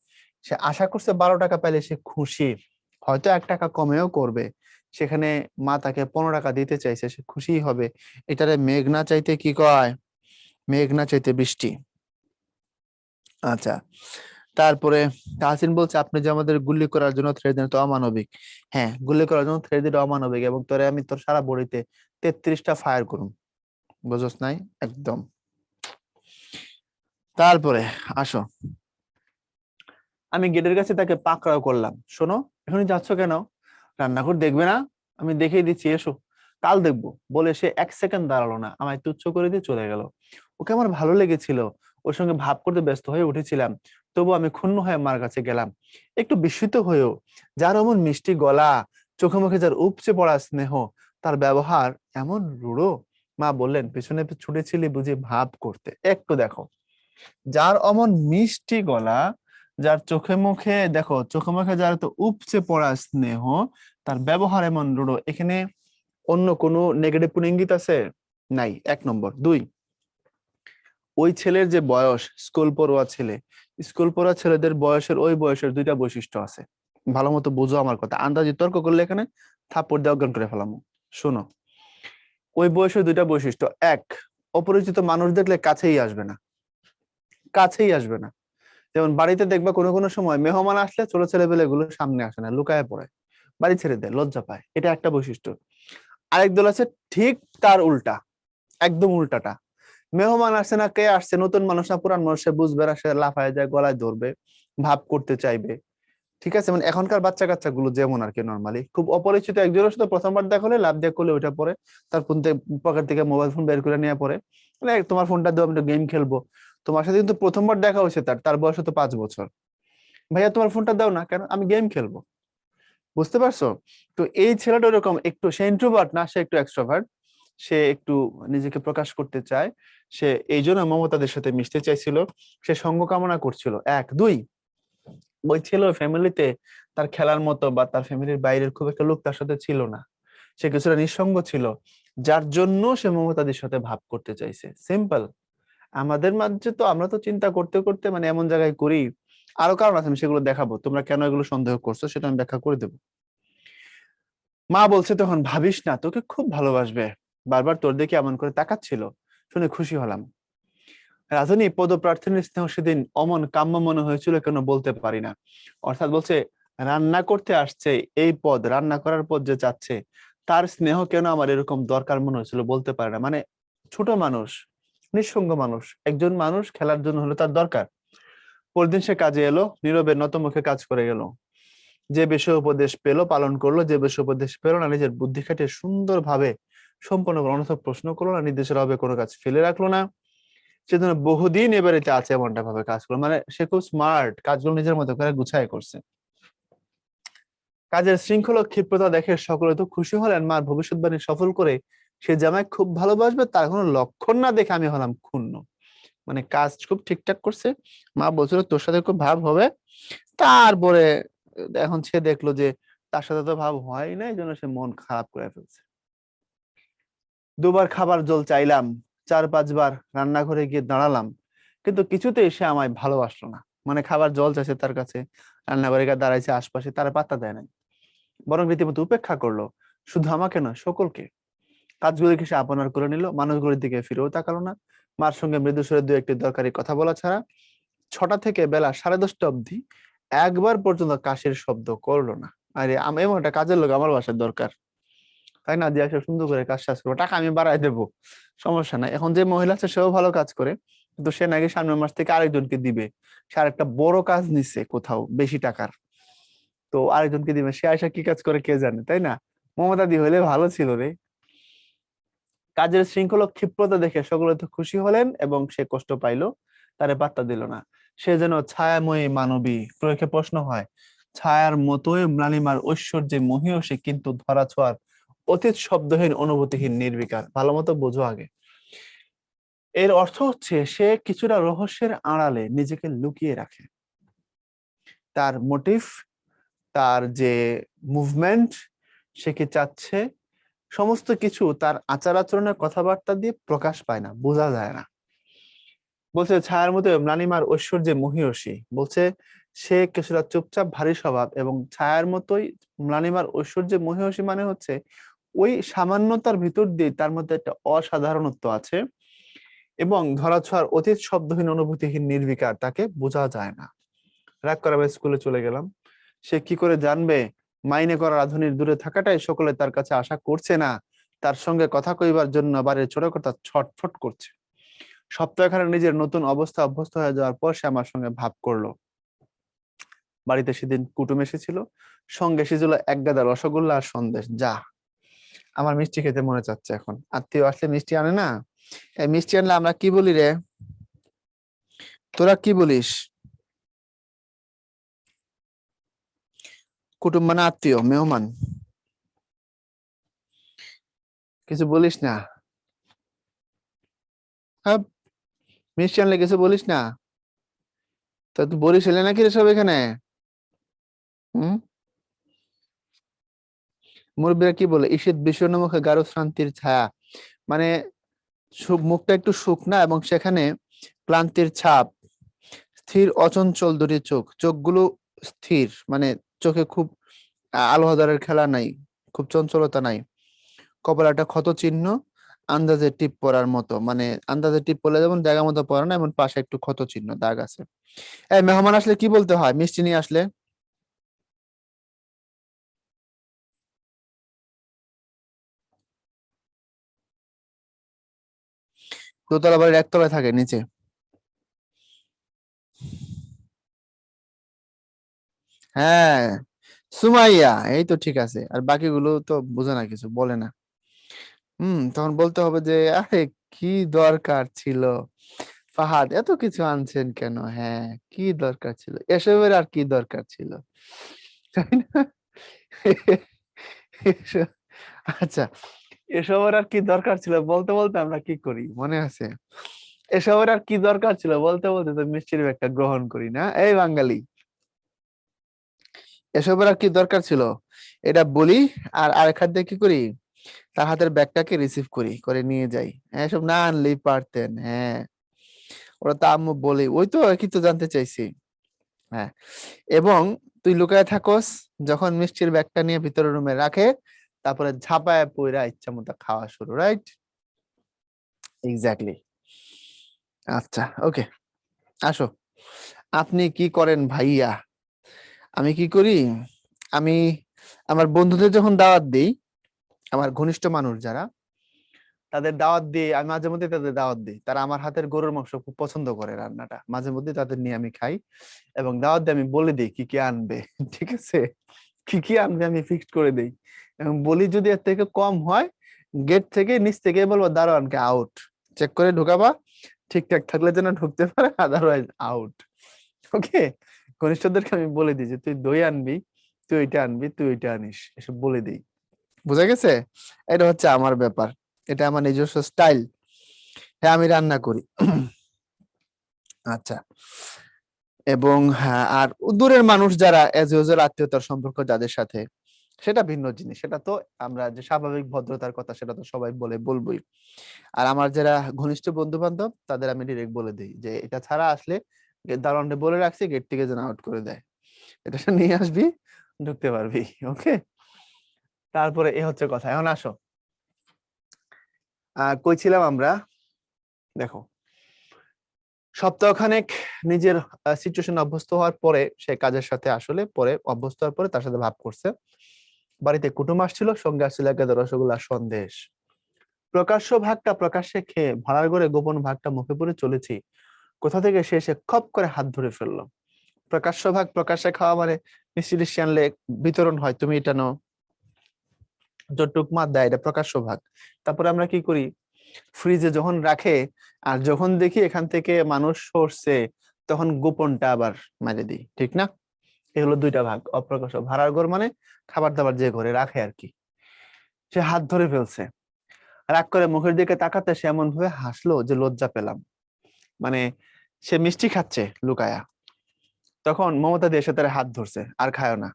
সে আশা করছে 12 টাকা পেলে সে খুশি, হয়তো 1 টাকা কমেও করবে। সেখানে মা তাকে 15 টাকা দিতে চাইছে, সে খুশি হবে। এটারে মেঘ না চাইতে কি কয়? মেঘ না চাইতে বৃষ্টি। আচ্ছা, তারপরে তাহসিন বলছে আপনি যে আমাদের গুলি করার জন্য থ্রেড দেন তো অমানবিক। হ্যাঁ, গুলি করার জন্য থ্রেড দিটা অমানবিক, এবং তোরে আমি তোর সারা বডিতে 33টা ফায়ার করুম। বুঝছ নাই? একদম। তারপরে আসো, আমি গেটের কাছে তাকে পাকড়াও করলাম। শোনো, এখনই যাচ্ছ কেন? রান্নাঘর দেখবে না? আমি দেখিয়ে দিচ্ছি, এসো। কাল দেখবো বলে সে 1 সেকেন্ড দাঁড়ালো না, আমায় তুচ্ছ করে দিয়ে চলে গেল। ওকে আমার ভালো লেগেছিল, ওর সঙ্গে ভাব করতে ব্যস্ত হয়ে উঠেছিলাম। তবু আমি ক্ষুণ্ণ হয়ে মার কাছে গেলাম, একটু বিস্মিত হয়েও। যার অমন মিষ্টি গলা, চোখে মুখে যার উপচে পড়া স্নেহ, তার ব্যবহার এমন রূঢ়। মা বললেন পেছনে ছুটেছিলি বুঝি ভাব করতে, একটু দেখো। যার অমন মিষ্টি গলা, যার চোখে মুখে দেখো, চোখে মুখে যার তো উপচে পড়া স্নেহ, তার ব্যবহার এমন রূঢ়, এখানে অন্য কোনো নেগেটিভ কোনো ইঙ্গিত আছে? নাই। 1 নম্বর। 2, ওই ছেলের যে বয়স, স্কুল পড়ুয়া ছেলে, স্কুল পড়ুয়া ছেলেদের বয়সের ওই বয়সের দুইটা বৈশিষ্ট্য আছে। ভালো মতো বুঝো আমার কথা, আন্দাজি তর্ক করলে এখানে থাপ্পড় দিয়ে অজ্ঞান করে ফেলামো। শোনো, ওই বয়সের দুইটা বৈশিষ্ট্য। এক, অপরিচিত মানুষ দেখলে কাছেই আসবে না, কাছেই আসবে না। যেমন বাড়িতে দেখবা কোনো কোনো সময় মেহমান আসলে ছোট ছেলেপেলে গুলো সামনে আসে না, লুকায় পড়ে, বাড়ি ছেড়ে দেয়, লজ্জা পায়। এটা একটা বৈশিষ্ট্য। আরেক দল আছে ঠিক তার উল্টা, একদম উল্টাটা। মেহমান আসছে না, কে আসছে, নতুন মানুষ না পুরান মানুষ, সে বুঝবে না, সে লাফায় যায়, গলায় ধরবে, ভাব করতে চাইবে। ঠিক আছে, মানে এখনকার বাচ্চা কাচ্চা গুলো যেমন আর কি, নর্মালি খুব অপরিচিত একজনের সাথে প্রথমবার দেখা হলে লাভ দিয়ে করলে ওইটা পরে তার ফোন থেকে, পকেট থেকে মোবাইল ফোন বের করে নিয়ে পরে, মানে তোমার ফোনটা দিয়ে আমি গেম খেলবো। তোমার সাথে কিন্তু প্রথমবার দেখা হয়েছে, তার তার বয়স হতো 5 বছর। ভাইয়া তোমার ফোনটা দাও না, কেন? আমি গেম খেলবো। বুঝতে পারছো? তো এই ছেলেটা ওরকম একটু, সে ইন্ট্রোভার্ট না, সে একটু এক্সট্রোভার্ট। সে একটু নিজেকে প্রকাশ করতে চায়। সে এই জন্য মমতাদের সাথে মিশতে চাইছিল, সে সঙ্গ কামনা করছিল। 1, 2, ওই ছিল ফ্যামিলিতে তার খেলার মতো বা তার ফ্যামিলির বাইরের খুব একটা লোক তার সাথে ছিল না, সে কিছুটা নিঃসঙ্গ ছিল, যার জন্য সে মমতাদের সাথে ভাব করতে চাইছে। সিম্পল। আমাদের মাঝে তো আমরা তো চিন্তা করতে করতে মানে এমন জায়গায় করি। আরো কারণ আছে, আমি সেগুলো দেখাবো, তোমরা কেন এগুলো সন্দেহ করছো সেটা আমি ব্যাখ্যা করে দেবো। মা বলছে তখন ভাবিস না, তোকে খুব ভালোবাসবে, বারবার তোর দিকে এমন করে তাকাচ্ছিল। শুনে খুশি হলাম। রাধুনী পদপ্রার্থনীর স্নেহ সেদিন অমন কাম্য মনে হয়েছিল কেন বলতে পারি না। অর্থাৎ বলছে রান্না করতে আসছে, এই পদ, রান্না করার পদ যে চাচ্ছে, তার স্নেহ কেন আমার এরকম দরকার মনে হয়েছিল বলতে পারে না। মানে ছোট মানুষ, নিঃসঙ্গ মানুষ, একজন মানুষ খেলার জন্য হলো তার দরকার। পরদিন সে কাজে এলো, নীরবে নত মুখে কাজ করে গেল। যে বিষয় উপদেশ পেলো পালন করলো, যে বিষয় উপদেশ পেলো না নিজের বুদ্ধি খাটিয়ে সুন্দরভাবে সম্পন্ন করলো, অনর্থক প্রশ্ন করলো না, নির্দেশের অভাবে কোনো কাজ ফেলে রাখলো না। সেজন্য বহুদিন এ বাড়িতে আছে এমনটা ভাবে কাজগুলো, মানে সে খুব স্মার্ট, কাজগুলো নিজের মতো করে গুছায় করছে। কাজের শৃঙ্খলা ও ক্ষিপ্রতা দেখে সকলে তো খুশি হলেন। মার ভবিষ্যৎবাণী সফল করে সে জামাই খুব ভালোবাসবে তার কোনো লক্ষণ না দেখে আমি হলাম ক্ষুণ্ণ। মানে কাজ খুব ঠিকঠাক করছে, মা বলছিল তোর সাথে খুব ভাব হবে, তারপরে এখন সে দেখলো যে তার সাথে তো ভাব হয় না, এই জন্য সে মন খারাপ করে ফেলছে। দুবার খাবার জল চাইলাম, 4-5 বার রান্নাঘরে গিয়ে দাঁড়ালাম, কিন্তু কিছুতেই সে আমায় ভালোবাসলো না। মানে খাবার জল চাইছে তার কাছে, রান্নাঘরে গিয়ে দাঁড়াইছে, আশপাশে তারা পাত্তা দেয় না, বরং রীতিমতো উপেক্ষা করলো। শুধু আমাকে নয়, সকলকে। কাজগুলিকে সে আপনার করে নিল, মানুষগুলির দিকে ফিরেও তাকালো না। মার সঙ্গে মৃদু স্বরে দু একটি দরকারি কথা বলা ছাড়া 6টা থেকে বেলা 10:30 অবধি একবার পর্যন্ত কাশির শব্দ করলো না। আরে আমি এমন একটা কাজের লোক আমার বাসায় দরকার, তাই না? যে একটা সুন্দর করে কাজ সাজ করবো, টাকা আমি বাড়াই দেবো, সমস্যা নাই। এখন যে মহিলা আছে সেও ভালো কাজ করে, কিন্তু সে নাকি সামনের মাস থেকে আরেকজনকে দিবে। সে আরেকটা বড় কাজ নিচ্ছে কোথাও বেশি টাকার, তো আরেকজনকে দিবে। সে আয়সা কি কাজ করে কে জানে, তাই না? মমতা দি হইলে ভালো ছিল রে। কাজের শৃঙ্খলা ও ক্ষিপ্রতা দেখে সকলে তো খুশি হলেন এবং সে কষ্ট পাইলো, তারে পাত্তা দিল না। সে যেন ছায়াময়ী মানবী। প্রয়োগে প্রশ্ন হয়, ছায়ার মতোই ম্লানিমার ঐশ্বর্যে মহীয়সী, কিন্তু ধরা ছোঁয়ার অতীত শব্দহীন অনুভূতিহীন নির্বিকার। ভালো মতো বোঝো আগে। এর অর্থ হচ্ছে সে কিছুটা রহস্যের আড়ালে নিজেকে লুকিয়ে রাখে। তার মোটিভ, তার যে মুভমেন্ট, সে কি চাচ্ছে, সমস্ত কিছু তার আচার আচরণের কথাবার্তা দিয়ে প্রকাশ পায় না, বোঝা যায় না। বলছে ছায়ার মতো ম্লানিমার ঐশ্বর্যে মহীয়সী, বলছে সে কিছুটা চুপচাপ ভারী স্বভাব এবং ছায়ার মতোই ম্লানিমার ঐশ্বর্যে মহীয়সী, মানে হচ্ছে ওই সামান্যতার ভিতর দিয়ে তার মধ্যে একটা অসাধারণত্ব আছে, এবং ধরাছোঁয়ার অতীত শব্দহীন অনুভূতিহীন নির্বিকার, তাকে বোঝা যায় না। রাগ করা স্কুলে চলে গেলাম। সে কি করে জানবে মাইনে করা রাধুনির দূরে থাকাটাই সকলে তার কাছে আশা করছে না? তার সঙ্গে কথা কইবার জন্য বাড়ির ছোট কথা ছটফট করছে। সপ্তাহখানেক নিজের নতুন অবস্থা অভ্যস্ত হয়ে যাওয়ার পর সে আমার সঙ্গে ভাব করলো। বাড়িতে সেদিন কুটুম এসেছিল, সঙ্গে এসেছিল এক গাদা রসগোল্লা আর সন্দেশ। যা, আমার মিষ্টি খেতে মনে চাচ্ছে এখন। আত্মীয় আসলে মিষ্টি আনে না, এই মিষ্টি আনলে আমরা কি বলি রে? তোরা কি বলিস? কুটুম মানে আত্মীয়, মেহমান। কিছু বলিস না? হ্যাঁ, মিষ্টি আনলে কিছু বলিস না? তা তুই বলিস এলে নাকি রে সব এখানে? হুম, মুরব্বীরা কি বলে, ঈষৎ বিষণ্ণ মুখে গাঢ় শ্রান্তির ছায়া। মানে মুখটা একটু শুকনা এবং সেখানে ক্লান্তির ছাপ। স্থির অচঞ্চল দুটি চোখ, চোখগুলো স্থির, মানে চোখে খুব আলো আঁধারের খেলা নাই, খুব চঞ্চলতা নাই। কপালে একটা ক্ষত চিহ্ন, আন্দাজে টিপ পড়ার মতো, মানে আন্দাজে টিপ পড়লে যেমন জায়গা মতো পড়ে না, এমন পাশে একটু ক্ষত চিহ্ন দাগ আছে। এই মেহমান আসলে কি বলতে হয় মিষ্টি নিয়ে আসলে? দোতলা বাড়ির একতলায় থাকে নিচে। হ্যাঁ, সুমাইয়া, এই তো ঠিক আছে। আর বাকিগুলো তো বোঝে না, কিছু বলে না। তখন বলতে হবে যে আরে কি দরকার ছিল, ফাহাদ এত কিছু আনছেন কেন? হ্যাঁ, কি দরকার ছিল এসবের, আর কি দরকার ছিল, তাই না? এসব- আচ্ছা, এসবের আর কি দরকার ছিল বলতে বলতে আমরা কি করি মনে আছে? এসবের আর কি দরকার ছিল বলতে বলতে তো মিষ্টির ব্যাগটা গ্রহণ করি না, এই বাঙালি। এসবের আর কি দরকার ছিল, এটা বলি, আর আরেক হাত দিয়ে কি করি, তার হাতের ব্যাগটাকে রিসিভ করি, করে নিয়ে যাই। হ্যাঁ, এসব না আনলেই পারতেন। হ্যাঁ, ওরা তো আম্মু বলে, ওই তো একই তো জানতে চাইছি। হ্যাঁ, এবং তুই লুকায় থাকস, যখন মিষ্টির ব্যাগটা নিয়ে ভিতরের রুমে রাখে, তারপরে ঝাপায় পইরা ইচ্ছা মতো খাওয়া শুরু, রাইট? এক্স্যাক্টলি। আচ্ছা, ওকে, আসো। আপনি কি করেন ভাইয়া? আমি কি করি, আমি আমার বন্ধুদের যখন দাওয়াত দিই, আমার ঘনিষ্ঠ মানুষ যারা, তাদের দাওয়াত দিয়ে আমি মাঝে মধ্যে তাদের দাওয়াত দিই। তারা আমার হাতের গরুর মাংস খুব পছন্দ করে, রান্নাটা মাঝে মধ্যে তাদের নিয়ে আমি খাই, এবং দাওয়াত দিয়ে আমি বলে দিই কি কি আনবে। ঠিক আছে, কি কি আনবে আমি ফিক্সড করে দেই, এবং বলি যদি এর থেকে কম হয়, গেট থেকে নিচ থেকে বলবো দারোয়ানকে আউট, চেক করে ঢুকাবা, ঠিকঠাক থাকলে যেন ঢুকতে পারে, আদারওয়াইজ আউট। ওকে, ঘনিষ্ঠদেরকে আমি বলে দিই যে তুই দই আনবি, তুই ওইটা আনবি, তুই ওইটা আনিস, এসব বলে দিই। বুঝা গেছে? এটা হচ্ছে আমার ব্যাপার, এটা আমার নিজস্ব স্টাইল। হ্যাঁ, আমি রান্না করি। আচ্ছা। এবং হ্যাঁ, আর দূরের মানুষ যারা এজ ইউজুয়াল আত্মীয়তার সম্পর্ক যাদের সাথে, সেটা ভিন্ন জিনিস। সেটা তো আমরা যে স্বাভাবিক ভদ্রতার কথা সেটা তো সবাই বলবোই। আর আমার যারা ঘনিষ্ঠ বন্ধু বান্ধব তাদের আমি ডিরেক্ট বলে দিই যে এটা ছাড়া আসলে দারোয়ানকে বলে রাখছি গেট থেকে যেন আউট করে দেয়, এটা নিয়ে আসবি, ঢুকতে পারবি। ওকে, তারপরে এ হচ্ছে কথা। এখন আসো, কই ছিলাম আমরা? দেখো, সপ্তাহখানেক নিজের সিচুয়েশন অভ্যস্ত হওয়ার পরে সে কাজের সাথে আসলে পরে অভ্যস্ত হওয়ার পরে তার সাথে ভাব করছে। বাড়িতে কুটুম আসছিল, সঙ্গে আসছিল এক গাদা রসগোল্লা সন্দেশ। প্রকাশ্য ভাগটা প্রকাশ্যে খেয়ে ভাড়ার ঘরে গোপন ভাগটা মুখে পুরে চলেছি, কোথা থেকে সে এসে খপ করে হাত ধরে ফেললো। প্রকাশ্য ভাগ প্রকাশ্যে খাওয়া মানে মিষ্টি টিষ্টি আনলে বিতরণ হয়, তুমি এটা নাও, যতটুক মা দেয় এটা প্রকাশ্য ভাগ। তারপরে আমরা কি করি, ফ্রিজে যখন রাখে আর যখন দেখি এখান থেকে মানুষ সরছে তখন গোপনটা আবার মারে দিই, ঠিক না? এই হলো দুইটা ভাগ, অপ্রকাশ্য। ভাড়ার ঘর মানে খাবার দাবার যে ঘরে রাখে আর কি। সে হাত ধরে ফেলছে, রাগ করে মুখের দিকে তাকাতে সে এমন ভাবে হাসলো যে লজ্জা পেলাম। মানে সে মিষ্টি খাচ্ছে লুকায়া, তখন মমতা দিয়ে এসে তার হাত ধরছে, আর খায় না।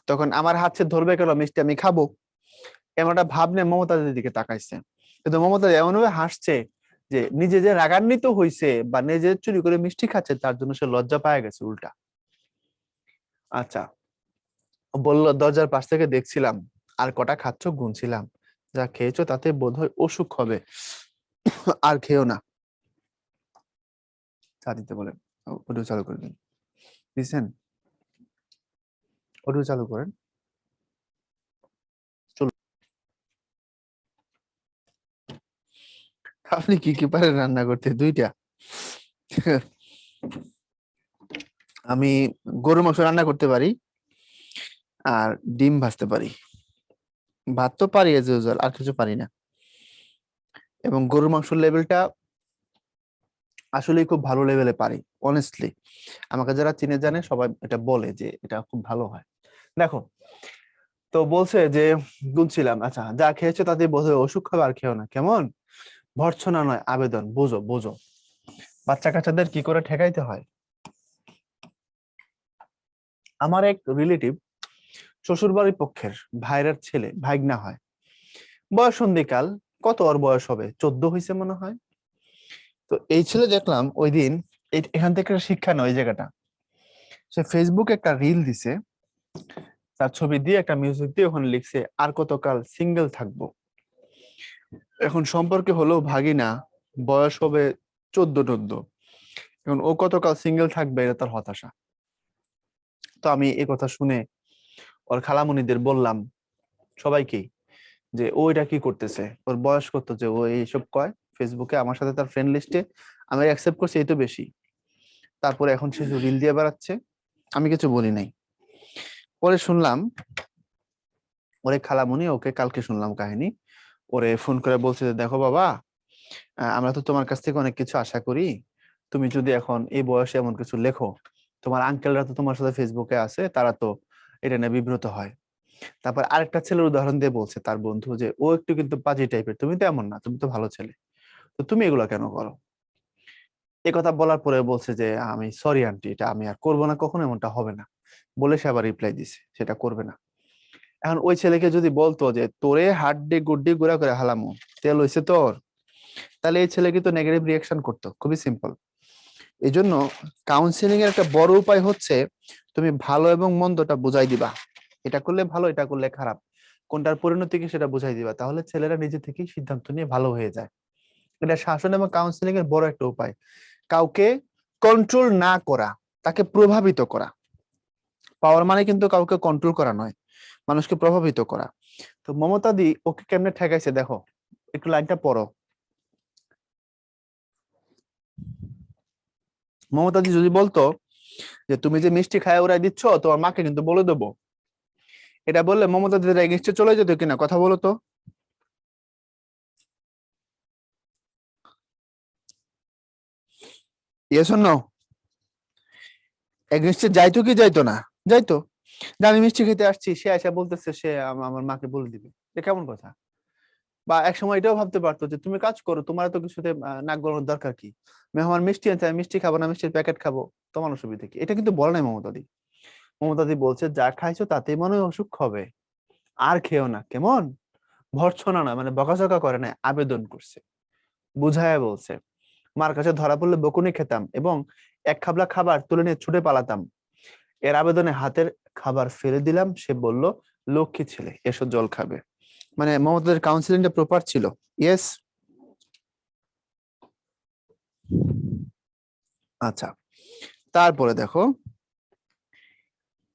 তখন আমার হাত সে ধরবে কেন, মিষ্টি আমি খাবো, এমন একটা ভাব নিয়ে মমতা দিদির দিকে তাকাইছে। কিন্তু মমতা দি এমন ভাবে হাসছে যে নিজে যে রাগান্বিত হইছে বা নিজে চুরি করে মিষ্টি খাচ্ছে তার জন্য সে লজ্জা পায় গেছে উল্টা। আচ্ছা, বললো দরজার পাশ থেকে দেখছিলাম, আর কটা খাচ্ছ গুনছিলাম, যা খেয়েছো তাতে বোধহয় অসুখ হবে, আর খেও না। চা দিতে বলেন, অডিও চালু করে দিন। দিচ্ছেন? অডিও চালু করেন। চলো, আপনি কি কি পারেন রান্না করতে? দুইটা। আমি গরুর মাংস রান্না করতে পারি, আর ডিম ভাজতে পারি। ভাত তো পারি এজ ইউজুয়াল, আর কিছু পারি না। এবং গরুর মাংসের লেভেলটা আসলে খুব ভালো লেভেলে পারি, অনেস্টলি। আমাকে যারা চিনে জানে সবাই এটা বলে যে এটা খুব ভালো হয়। দেখো, তো বলছে যে গুনছিলাম, আচ্ছা যা খেয়েছো তাতে বোধহয় অসুখ হবে, আর খেও না। কেমন ভর্ৎসনা নয়, আবেদন, বোঝো বোঝো। বাচ্চা কাচ্চাদের কি করে ঠেকাইতে হয়। আমার এক রিলেটিভ, শ্বশুর বাড়ির পক্ষের ভাইয়ের ছেলে, ভাইগনা হয়, বয়স সন্ধিকাল, কত ওর বয়স হবে, 14 হয়েছে মনে হয়। তো এই ছেলে দেখলাম ওই দিন, এখান থেকে একটা শিক্ষা নয়, এই জায়গাটা, সে ফেসবুকে একটা রিল দিছে, তার ছবি দিয়ে একটা মিউজিক দিয়ে ওখানে লিখছে আর কতকাল সিঙ্গেল থাকবো। এখন সম্পর্কে হলো ভাগিনা, বয়স হবে 14-14, এখন ও কতকাল সিঙ্গেল থাকবে এটা তার হতাশা। তো আমি এই কথা শুনে ওর খালামণিদের বললাম, সবাইকে, যে ও এটা কি করতেছে, ওর বয়স কত যে ও এইসব কয় ফেসবুকে, আমার সাথে তার ফ্রেন্ড লিস্টে আমি অ্যাকসেপ্ট করছি, এই তো বেশি। তারপরে এখন সে রিল দিয়ে বেড়াচ্ছে, আমি কিছু বলি নাই। পরে শুনলাম ওরে খালামণি, ওকে কালকে শুনলাম কাহিনী, ওরে ফোন করে বলছে যে দেখো বাবা, আমরা তো তোমার কাছ থেকে অনেক কিছু আশা করি, তুমি যদি এখন এই বয়সে এমন কিছু লেখো, তোমার আঙ্কেলরা তো তোমার সাথে ফেসবুকে আছে, তারা তো এটা নিয়ে বিব্রত হয়। তারপর আরেকটা ছেলের উদাহরণ দিয়ে বলছে তার বন্ধু যে ও একটু কিন্তু বাজে টাইপের, তুমি তো এমন না, তুমি তো ভালো ছেলে, তো তুমি এগুলো কেন করো। এ কথা বলার পরে বলছে যে আমি সরি আন্টি, এটা আমি আর করবো না, কখনো এমনটা হবে না, বলে সে আবার রিপ্লাই দিছে সেটা করবে না। এখন ওই ছেলেকে যদি বলতো যে তোরে হাড্ডি গুড্ডি গুড়া করে হালামু, তেল হইছে তোর, তাহলে এই ছেলে কিন্তু নেগেটিভ রিয়াকশন করতো, খুবই সিম্পল। এই জন্য কাউন্সিলিং এর একটা বড় উপায় হচ্ছে তুমি ভালো এবং মন্দটা বুঝাই দিবা, এটা করলে ভালো, এটা করলে খারাপ, কোনটার পরিণতি কি সেটা বুঝাই দিবা, তাহলে ছেলেরা নিজে থেকেই সিদ্ধান্ত নিয়ে ভালো হয়ে যায়। এটা শাসন এবং কাউন্সিলিং এর বড় একটা উপায়। কাউকে কন্ট্রোল না করা, তাকে প্রভাবিত করা। পাওয়ার মানে কিন্তু কাউকে কন্ট্রোল করা নয়, মানুষকে প্রভাবিত করা। তো মমতা দি ওকে কেমনে ঠেকাইছে দেখো, একটু লাইনটা পড়ো। মমতা দি যদি বলতো যে তুমি যে মিষ্টি খায় ওরাই দিচ্ছ, তোমার মাকে কিন্তু বলে দেবো, এটা বললে মমতা দিদির এগেইনস্টে চলে যেত কিনা, কথা বলো তো। Yes or no? এগেনস্টে যাইতো কি যাইতো না? যাইতো। যে আমি মিষ্টি খেতে আসছি, সে এসে বলতেছে সে আমার মাকে বলে দিবে, এটা কেমন কথা? বা এক সময় এটাও ভাবতে পারতো যে তুমি কাজ করো, তোমার তো কিছুতে নাক গলানোর দরকার কি? মেহমান মিষ্টি আনছে, আমি মিষ্টি খাবো না, মিষ্টির প্যাকেট খাবো, তোমার অসুবিধা কি? এটা কিন্তু বলে নাই মমতাদি। মমতাদি বলছে যা খাইছো তাতেই মনে হয় অসুখ হবে, আর খেও না। কেমন ভর্ৎসনা না, মানে বকাঝকা করে না, আবেদন করছে, বুঝায়া বলছে। মার কাছে ধরা পড়লে বকুনি খেতাম এবং এক খাবলা খাবার তুলে নিয়ে ছুটে পালাতাম। এর আবেদনে হাতের খাবার ফেলে দিলাম। সে বলল, লক্ষ্মী ছেলে, এসো জল খাবে। মানে মমতাদের কাউন্সিলিংটা প্রপার ছিল। ইয়েস। আচ্ছা, তারপরে দেখো,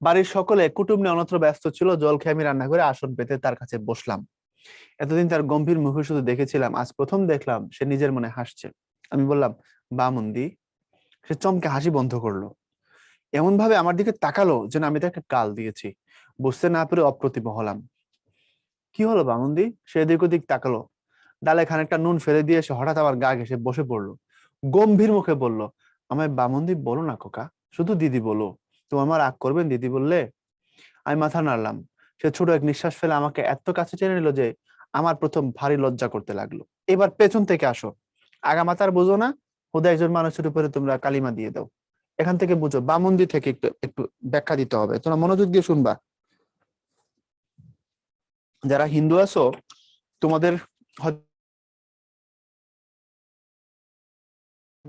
বাড়ির সকলে কুটুম নিয়ে অন্যত্র ব্যস্ত ছিল। জল খেয়ে আমি রান্নাঘরে আসন পেতে তার কাছে বসলাম। এতদিন তার গম্ভীর মুখে শুধু দেখেছিলাম, আজ প্রথম দেখলাম সে নিজের মনে হাসছে। আমি বললাম, বামুন্দি। সে চমকে হাসি বন্ধ করলো, এমন ভাবে আমার দিকে তাকালো যেন আমি তাকে কাল দিয়েছি। বুঝতে না পেরে অপ্রতিভ হলাম। কি হলো বামুন্দি? সে এদিক ওদিক তাকালো। ডালে খানিকটা নুন ফেলে দিয়ে সে হঠাৎ আমার গা ঘেঁষে বসে পড়লো। গম্ভীর মুখে বলল, আমায় বামুন্দি বলো না খোকা, শুধু দিদি বলো। তো আমার রাগ করবেন দিদি বললে? আমি মাথা নাড়লাম। সে ছোট এক নিঃশ্বাস ফেলে আমাকে এত কাছে টেনে নিল যে আমার প্রথম ভারী লজ্জা করতে লাগলো। এবার পেছন থেকে আসো, আগামাতার বুঝো না, হুদা একজন মানুষের উপরে তোমরা কালিমা দিয়ে দাও। এখান থেকে বুঝো, বামুন্দি থেকে একটু একটু ব্যাখ্যা দিতে হবে, তোমরা মনোযোগ দিয়ে শুনবা। যারা হিন্দু আছো তোমাদের হয়তো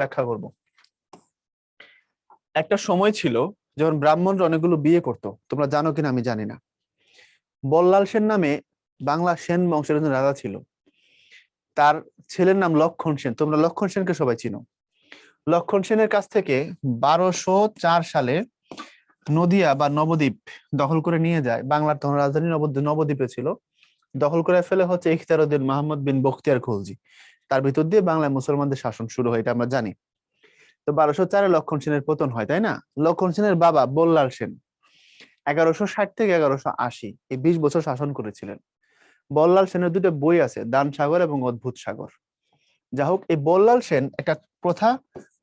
ব্যাখ্যা করব। একটা সময় ছিল যখন ব্রাহ্মণরা অনেকগুলো বিয়ে করতো, তোমরা জানো কিনা আমি জানি না। বল্লাল সেন নামে বাংলা সেন বংশের একজন রাজা ছিল। তার ছেলের নাম লক্ষণ সেন, তোমরা লক্ষণ সেনকে সবাই চিনো। লক্ষণ সেনের কাছ থেকে 1204 সালে নদিয়া বা নবদ্বীপ দখল করে নিয়ে যায়। বাংলার তখন রাজধানী নবদ্বীপে ছিল। দখল করে ফেলে হচ্ছে ইখতিয়ারউদ্দিন মাহমুদ বিন বখতিয়ার খলজি। তার ভিতর দিয়ে বাংলায় মুসলমানদের শাসন শুরু হয়, এটা আমরা জানি। তো 1204-এ লক্ষণ সেনের পতন হয়, তাই না? লক্ষণ সেনের বাবা বল্লাল সেন 1160 থেকে 1180 এই 20 বছর শাসন করেছিলেন। বল্লাল সেনের দুটো বই আছে, দান সাগর এবং অদ্ভুত সাগর। যা হোক, এই বল্লাল সেন একটা প্রথা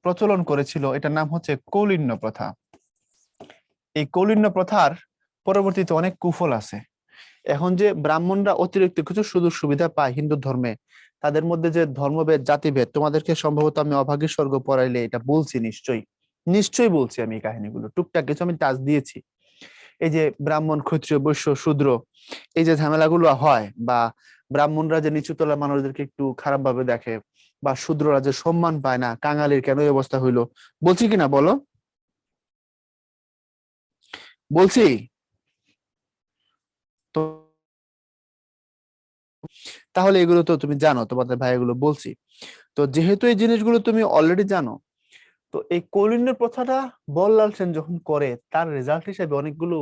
প্রচলন করেছিল, এটার নাম হচ্ছে কৌলিন্য প্রথা। এই কৌলিন্য প্রথার পরবর্তীতে অনেক কুফল আছে। এখন যে ব্রাহ্মণরা অতিরিক্ত কিছু সুযোগ সুবিধা পায় হিন্দু ধর্মে, তাদের মধ্যে যে ধর্মভেদ জাতিভেদ, তোমাদেরকে সম্ভবত আমি অভাগীর স্বর্গ পড়াইলে এটা বলছি, নিশ্চয়ই নিশ্চয়ই বলছি। আমি এই কাহিনীগুলো টুকটাক কিছু আমি টাচ দিয়েছি। এই যে ব্রাহ্মণ ক্ষত্রিয় বৈশ্য শূদ্র, এই যে ঝামেলাগুলো হয়, বা ব্রাহ্মণরা যে নিচু তলার মানুষদেরকে একটু খারাপ ভাবে দেখে, বা শূদ্ররা যে সম্মান পায় না, কাঙালির কেন এই অবস্থা হইলো, বলছি কিনা বলো? বলছি তো। তাহলে এগুলো তো তুমি জানো, তোমাদের ভাই এগুলো বলছি। তো যেহেতু এই জিনিসগুলো তুমি অলরেডি জানো, তো এই কৌলিন্য প্রথাটা বল্লাল সেন যখন করে, তার রেজাল্ট হিসেবে অনেকগুলো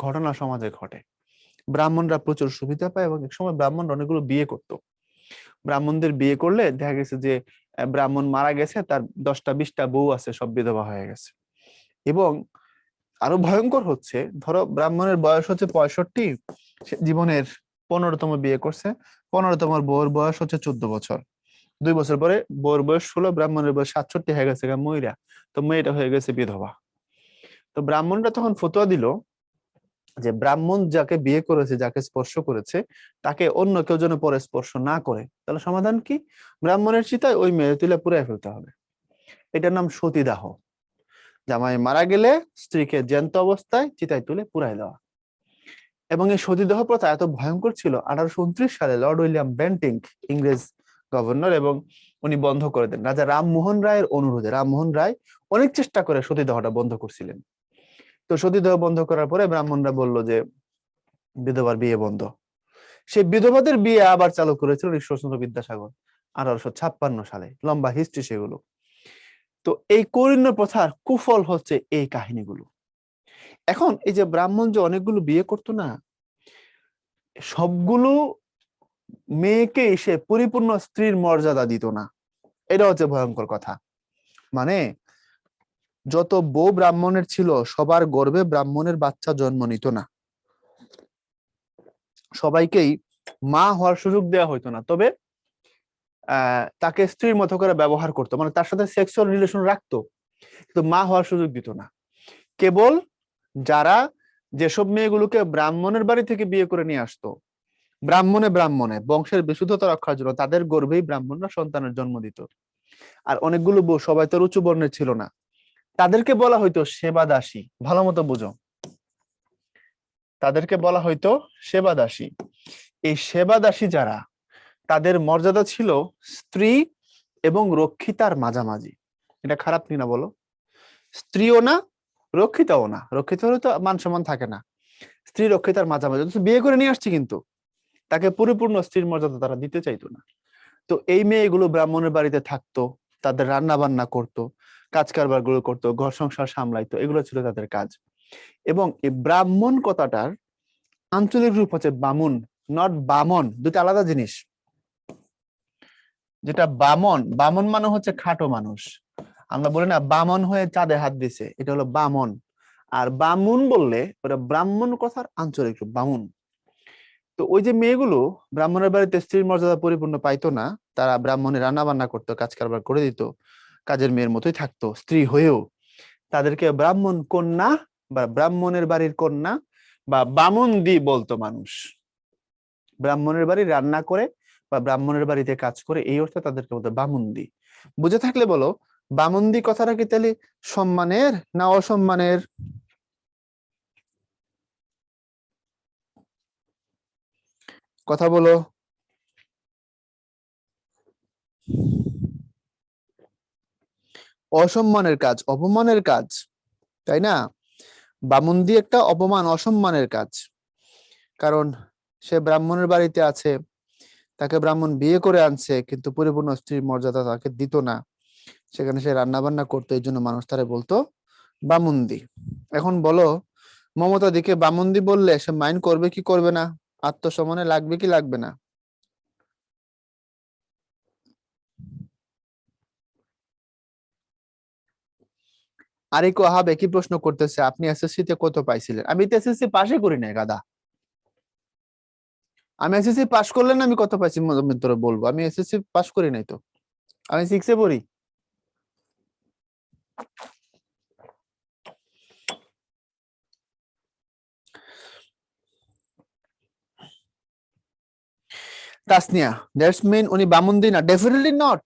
ঘটনা সমাজে ঘটে। ব্রাহ্মণরা প্রচুর সুবিধা পায় এবং এক সময় ব্রাহ্মণরা অনেকগুলো বিয়ে করতো। ব্রাহ্মণদের বিয়ে করলে দেখা গেছে যে ব্রাহ্মণ মারা গেছে, তার 10টা 20টা বউ আছে, সব বিধবা হয়ে গেছে। এবং আরো ভয়ঙ্কর হচ্ছে, ধরো ব্রাহ্মণের বয়স হচ্ছে 65, সে জীবনের 15তম বিয়ে করছে, 15তম বউর বয়স হচ্ছে 14 বছর। 2 বছর পরে বউর বয়স 16, ব্রাহ্মণের বয়স 67 হয়ে গেছে মইরা। তো মেয়েটা হয়ে গেছে বিধবা। তো ব্রাহ্মণরা তখন ফতোয়া দিল যে ব্রাহ্মণ যাকে বিয়ে করেছে, যাকে স্পর্শ করেছে, তাকে অন্য কেউ যেন পরে স্পর্শ না করে। তাহলে সমাধান কি? ব্রাহ্মণের চিতায় ওই মেয়ে তুলে পুড়ায় ফেলতে হবে। এটার নাম সতীদাহ। জামাই মারা গেলে স্ত্রীকে জ্যান্ত অবস্থায় চিতায় তুলে পুড়ায় দেওয়া। এবং এই সতীদাহ প্রথা এত ভয়ঙ্কর ছিল, 1829 সালে লর্ড উইলিয়াম বেন্টিঙ্ক, ইংরেজ গভর্নর, এবং উনি বন্ধ করে দেন রাজা রামমোহন রায়ের অনুরোধে। রামমোহন রায় অনেক চেষ্টা করে সতীদাহটা বন্ধ করছিলেন। তো সতীদাহ বন্ধ করার পরে ব্রাহ্মণরা বলল যে বিধবার বিয়ে বন্ধ। সেই বিধবাদের বিয়ে আবার চালু করেছিল ঈশ্বরচন্দ্র বিদ্যাসাগর 1856 সালে। লম্বা হিস্ট্রি সেগুলো। তো এই কৌলিন্য প্রথার কুফল হচ্ছে এই কাহিনীগুলো। এখন এই যে ব্রাহ্মণ যে অনেকগুলো বিয়ে করতো না, সবগুলো মেয়েকে সে পরিপূর্ণ স্ত্রীর মর্যাদা দিত না। এটা হচ্ছে ভয়ঙ্কর কথা। মানে যত বউ ব্রাহ্মণের ছিল, সবার গর্ভে ব্রাহ্মণের বাচ্চা জন্ম নিত না, সবাইকেই মা হওয়ার সুযোগ দেওয়া হইতো না। তবে তাকে স্ত্রীর মতো করে ব্যবহার করতো, মানে তার সাথে সেক্সুয়াল রিলেশন রাখতো, কিন্তু মা হওয়ার সুযোগ দিত না। কেবল যারা, যেসব মেয়েগুলোকে ব্রাহ্মণের বাড়ি থেকে বিয়ে করে নিয়ে আসতো, ব্রাহ্মণে বংশের বিশুদ্ধতা রক্ষার জন্য, তাদের গর্ভেই ব্রাহ্মণরা সন্তানের জন্ম দিত। আর অনেকগুলো বউ, সবাই তো উঁচু বর্ণের ছিল না, তাদেরকে বলা হইতো সেবাদাসী। ভালো মতো বুঝো, তাদেরকে বলা হইতো সেবাদাসী। এই সেবাদাসী যারা, তাদের মর্যাদা ছিল স্ত্রী এবং রক্ষিতার মাঝামাঝি। এটা খারাপ কিনা বলো? স্ত্রীও না, রক্ষিতাও না। রক্ষিতা হলে তো মান সম্মান থাকে না। স্ত্রী রক্ষিতার মাঝামাঝি, বিয়ে করে নিয়ে আসছে কিন্তু তাকে পরিপূর্ণ স্ত্রীর মর্যাদা তারা দিতে চাইতো না। তো এই মেয়েগুলো ব্রাহ্মণের বাড়িতে থাকতো, তাদের রান্না বান্না করতো, কাজ কারবার গুলো করতো, ঘর সংসার সামলাইতো, এগুলো ছিল তাদের কাজ। এবং এই ব্রাহ্মণ কথাটার আঞ্চলিক রূপ হচ্ছে বামুন, নট বামন, দুটো আলাদা জিনিস। যেটা বামন, বামন মানে হচ্ছে খাটো মানুষ। আমরা বলি না বামন হয়ে চাঁদে হাত দিছে, এটা হলো বামন। আর বামুন বললে ওটা ব্রাহ্মণ কথার আঞ্চলিক রূপ, বামুন। তো ওই যে মেয়েগুলো ব্রাহ্মণের বাড়িতে স্ত্রীর মর্যাদা পরিপূর্ণ পাইতো না, তারা ব্রাহ্মণের রান্না বান্না করতো, কাজ কারবার করে দিত, কাজের মেয়ের মতোই থাকতো স্ত্রী হয়েও, তাদেরকে ব্রাহ্মণ কন্যা বা ব্রাহ্মণের বাড়ির কন্যা বা বামুনদি বলতো মানুষ। ব্রাহ্মণের বাড়ি রান্না করে বা ব্রাহ্মণের বাড়িতে কাজ করে, এই অর্থে তাদেরকে বলতো বামুনদি। বুঝে থাকলে বলো, বামুনদি কথাটা কি তাহলে সম্মানের না অসম্মানের? কথা বলো। অসম্মানের কাজ, অপমানের কাজ, তাই না? বামুনদি একটা অপমান, অসম্মানের কাজ। কারণ সে ব্রাহ্মণের বাড়িতে আছে, তাকে ব্রাহ্মণ বিয়ে করে আনছে, কিন্তু পরিপূর্ণ স্ত্রীর মর্যাদা তাকে দিত না, সেখানে সে রান্না বান্না করতো, এই জন্য মানুষ তারে বলতো বামুনদি। এখন বলো, মমতা দিকে বামুনদি বললে সে মাইন্ড করবে কি করবে না? আত্মসম্মানে লাগবে কি লাগবে না? আরিক ওয়াহাব একই প্রশ্ন করতেছে, আপনি এসএসসি তে কত পাইছিলেন? আমি তো এসএসসি পাশে করি নাই গাদা। আমি এসএসসি পাশ করলে না আমি কত পাইছি আমি তোরা বলবো? আমি এসএসসি পাশ করি নাই তো, আমি সিক্সে পড়ি। তাসনিয়া, দ্যাটস মিন উনি বামুনদি না? Definitely not.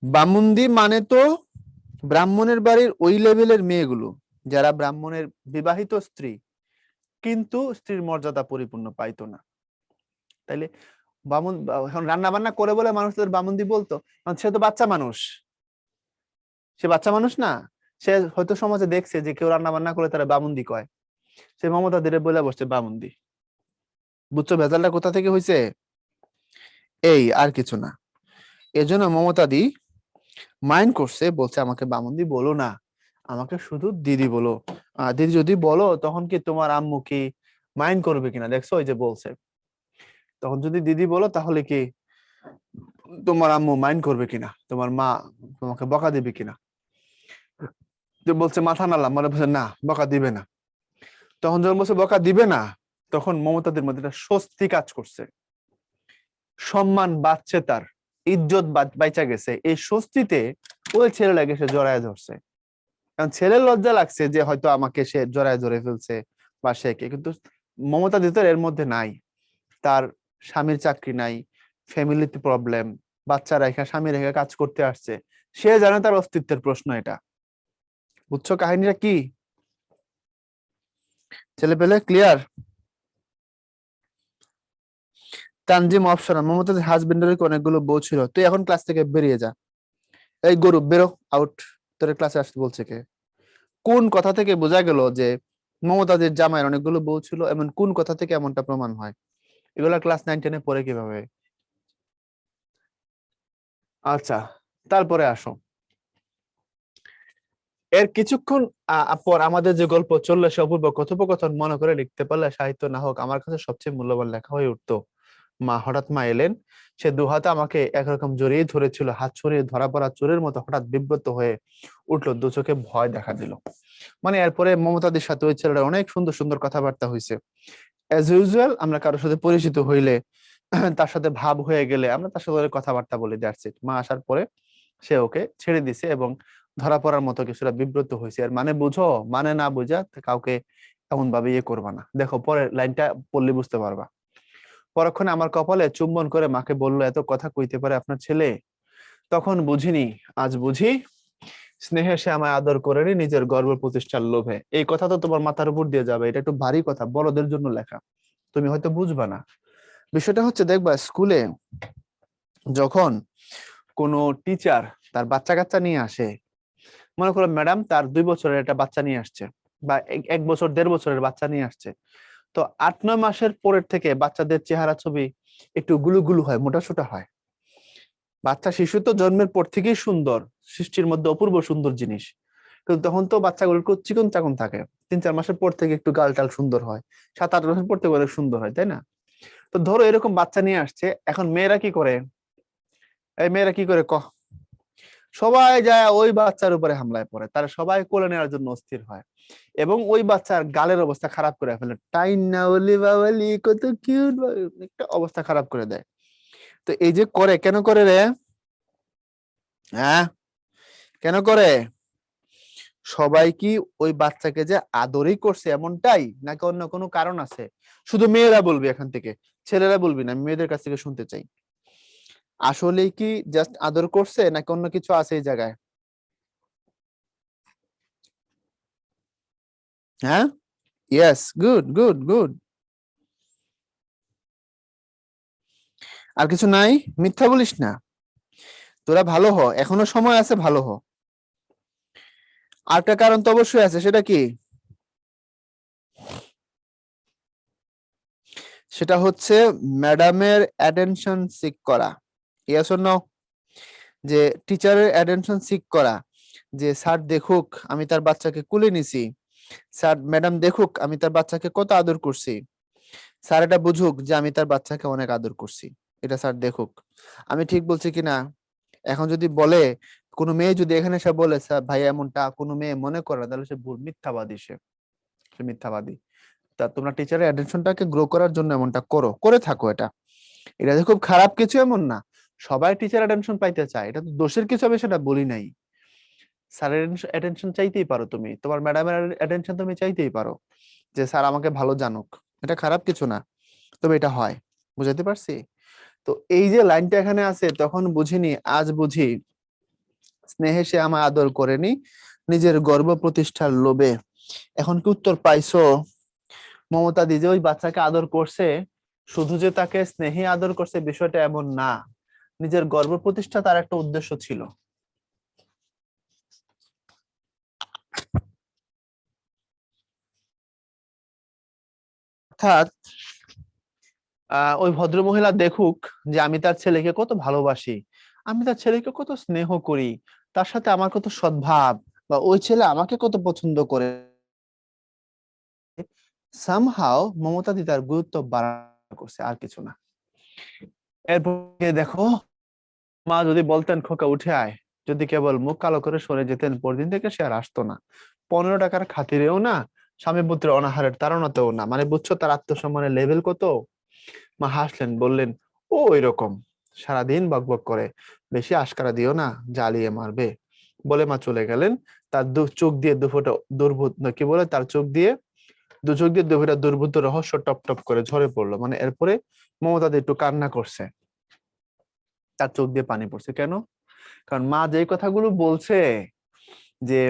বামুনদি মানে তো ব্রাহ্মণের বাড়ির ওই লেভেলের মেয়েগুলো, যারা ব্রাহ্মণের বিবাহিত স্ত্রী, কিন্তু স্ত্রীর মর্যাদা পরিপূর্ণ পাইতো না। তাইলে বামুন এখন রান্না বান্না করে বলে মানুষ তাদের বামুনদি বলতো? কারণ সে তো বাচ্চা মানুষ, সে বাচ্চা মানুষ না। সে হয়তো সমাজে দেখছে যে কেউ রান্না বান্না করে তারা বামুনদি কয়, সে মমতা দিরে বলে বসছে বামুনদি। বুঝছো ভেজালটা কোথা থেকে হয়েছে? এই আর কিছু না। এজন্য মমতা দি মাইন্ড করছে, বলছে আমাকে বামুনদি বলো না, আমাকে শুধু দিদি বলো। দিদি যদি বলো তখন কি তোমার আম্মু কি মাইন্ড করবে কিনা, দেখছো ওই যে বলছে, তখন যদি দিদি বলো তাহলে কি তোমার আম্মু মাইন্ড করবে কিনা, তোমার মা তোমাকে বকা দিবে কিনা? যে বলছে মাথা নাড়লাম, মানে বলছে না বকা দিবে না। তখন যখন বলছে বকা দিবে না, তখন মমতাদের মধ্যে একটা স্বস্তি কাজ করছে, সম্মান বাঁচছে, তার ইজ্জত বাইচা গেছে। এই স্বস্তিতে ওই ছেলে লাগে সে জড়ায় ধরছে। কারণ ছেলের লজ্জা লাগছে যে হয়তো আমাকে সে জড়ায় ধরে ফেলছে বা সে কে, কিন্তু মমতা দিতের এর মধ্যে নাই। তার স্বামীর চাকরি নাই, ফ্যামিলিতে প্রবলেম, বাচ্চা রেখা স্বামী রেখা কাজ করতে আসছে, সে জানে তার অস্তিত্বের প্রশ্ন এটা। বুঝছো কাহিনীটা কি? ছেলে পেলে ক্লিয়ার? তানজিম অপশন, মমতাজের হাজবেন্ডের অনেকগুলো বউ ছিল, তুই এখন ক্লাস থেকে বেরিয়ে যা। এই গরু বেরো, আউট। তোর ক্লাসে আসতে বলছে কে? কোন কথা থেকে বোঝা গেল যে মমতাজের জামাইয়ের অনেকগুলো বউ ছিল? এমন কোন কথা থেকে এমনটা প্রমাণ হয়? এগুলা ক্লাস 9-10 পড়ে কিভাবে? আচ্ছা, তারপরে আসো। এর কিছুক্ষণ পর আমাদের যে গল্প চললে সে অপূর্ব কথোপকথন মনে করে লিখতে পারলে সাহিত্য না হোক আমার কাছে সবচেয়ে মূল্যবান লেখা হয়ে উঠতো। মা এলেন, সে দুহাতে আমাকে একরকম জড়িয়ে ধরেছিল, হাত ছড়িয়ে ধরা পড়া চোরের মতো হঠাৎ বিব্রত হয়ে উঠলো, দু চোখে ভয় দেখা দিল। মানে এরপরে মমতাদের সাথে ওই ছেলেটা অনেক সুন্দর সুন্দর কথাবার্তা হয়েছে। অ্যাজ ইউজুয়াল আমরা কারোর সাথে পরিচিত হইলে তার সাথে ভাব হয়ে গেলে আমরা তার সাথে কথাবার্তা বলি, দ্যাটস ইট। মা আসার পরে সে ওকে ছেড়ে দিছে এবং ধরা পড়ার মতো কিছুটা বিব্রত হয়েছে। আর মানে বুঝো, মানে না বুঝা কাউকে এমন ভাবে ইয়ে করবা না। দেখো পরের লাইনটা পড়লে বুঝতে পারবা। পরক্ষণে আমার কপালে চুম্বন করে মাকে বলল, এত কথা কইতে পারে আপনার ছেলে? তখন বুঝিনি, আজ বুঝি। স্নেহে সে আমায় আদর করেনি নিজের গর্ব প্রতিষ্ঠার লোভে। এই কথা তো তোমার মাথার উপর দিয়ে যাবে, এটা একটু ভারী কথা, বড়দের জন্য লেখা, তুমি হয়তো বুঝবা না। বিষয়টা হচ্ছে, দেখবা স্কুলে যখন কোনো টিচার তার বাচ্চা কাচ্চা নিয়ে আসে, মনে করো ম্যাডাম তার 2 বছরের একটা বাচ্চা নিয়ে আসছে, বা 1 বছর 1.5 বছরের বাচ্চা নিয়ে আসছে, তো 8-9 মাসের পরের থেকে বাচ্চাদের চেহারা ছবি একটু গুলু গুলু হয়, মোটাসোটা হয়। বাচ্চা শিশু তো জন্মের পর থেকেই সুন্দর, সৃষ্টির মধ্যে অপূর্ব সুন্দর জিনিস, কিন্তু তখন তো বাচ্চাগুলো একটু চিকন চাকন থাকে। 3-4 মাসের পর থেকে একটু গাল টাল সুন্দর হয়, 7-8 মাসের পর থেকে অনেক সুন্দর হয়, তাই না? তো ধরো এরকম বাচ্চা নিয়ে আসছে, এখন মেয়েরা কি করে? এই মেয়েরা কি করে সবাই যায় ওই বাচ্চার উপরে হামলায় পড়ে, তারা সবাই কোলে নেওয়ার জন্য অস্থির হয়, এবং ওই বাচ্চার গালের অবস্থা খারাপ করে ফেলে, টাইনা ওলি বাবালি কত কিউট, একটা অবস্থা খারাপ করে দেয়। তো এই যে করে, কেন করে রে? হ্যাঁ, কেন করে? সবাই কি ওই বাচ্চাকে যে আদরই করছে এমনটাই, নাকি অন্য কোনো কারণ আছে? শুধু মেয়েরা বলবি এখান থেকে, ছেলেরা বলবি না, আমি মেয়েদের কাছ থেকে শুনতে চাই। আসলে কি জাস্ট আদর করছে, নাকি অন্য কিছু আছে এই জায়গায়? হ্যাঁ, ইয়েস, গুড গুড গুড। আর কিছু নাই? মিথ্যা বলিস না, তোরা ভালো হ, এখনো সময় আছে, ভালো হ। আরেকটা কারণ তো অবশ্যই আছে, সেটা কি? সেটা হচ্ছে ম্যাডামের অ্যাটেনশন সিক করা। Yes or no? যে টিচারের অ্যাটেনশন সিক করা, যে স্যার দেখুক আমি তার বাচ্চাকে কুলে নিছি, স্যার ম্যাডাম দেখুক আমি তার বাচ্চাকে কত আদর করছি, স্যার এটা বুঝুক যে আমি তার বাচ্চাকে অনেক আদর করছি, এটা স্যার দেখুক। আমি ঠিক বলছি কিনা? এখন যদি বলে, কোনো মেয়ে যদি এখানে এসে বলে স্যার ভাই এমনটা, কোনো মেয়ে মনে করে, তাহলে সে ভুল, মিথ্যাবাদী, সে মিথ্যাবাদী। তা তোমরা টিচারের অ্যাটেনশনটাকে গ্রো করার জন্য এমনটা করো, করে থাকো। এটা এটা যে খুব খারাপ কিছু এমন না, সবাই টিচার অ্যাটেনশন পাইতে চায়, এটা তো দোষের কিছু হবে সেটা বলি নাই। স্যারের অ্যাটেনশন চাইতেই পারো তুমি, তোমার ম্যাডামের অ্যাটেনশন তুমি চাইতেই পারো, যে স্যার আমাকে ভালো জানুক, এটা খারাপ কিছু না। তবে এটা হয়, বুঝাতে পারছি? তো এই যে লাইনটা এখানে আছে, তখন বুঝিনি, আজ বুঝি। স্নেহে সে আমায় আদর করেনি নিজের গর্ব প্রতিষ্ঠার লোভে। এখন কি উত্তর পাইছো? মমতা দি যে ওই বাচ্চাকে আদর করছে, শুধু যে তাকে স্নেহে আদর করছে বিষয়টা এমন না, নিজের গর্ব প্রতিষ্ঠা তার একটা উদ্দেশ্য ছিল। অর্থাৎ ওই ভদ্রমহিলা দেখুক যে আমি তার ছেলেকে কত ভালোবাসি, আমি তার ছেলেকে কত স্নেহ করি, তার সাথে আমার কত সদ্ভাব, বা ওই ছেলে আমাকে কত পছন্দ করে। সামহাও মমতা দি তার গুরুত্ব বাড়ানো করছে, আর কিছু না। এরপর দেখো, মা যদি বলতেন খোকা উঠে আয়, যদি কেবল মুখ কালো করে সরে যেতেন, পরদিন থেকে সে আর আসতো না। 15 টাকার খাতিরেও না, স্বামী পুত্রের অনাহারের তাড়নাতেও না। মানে বুঝছো তার আত্মসম্মানের লেভেল কত? মা হাসলেন, বললেন, ও এরকম সারাদিন বকবক করে, বেশি আশকারা দিও না, জ্বালিয়ে মারবে। বলে মা চলে গেলেন। তার চোখ দিয়ে দুফোটা দুর্বোধ, কি বলে, তার চোখ দিয়ে, দু চোখ দিয়ে দুফোটা দুর্বোধ্য রহস্য টপ টপ করে ঝরে পড়লো। মানে এরপরে মমতা দি একটু কান্না করছে, তার চোখ দিয়ে পানি পড়ছে। কেন? কারণ মা যে কথাগুলো বলছে, যে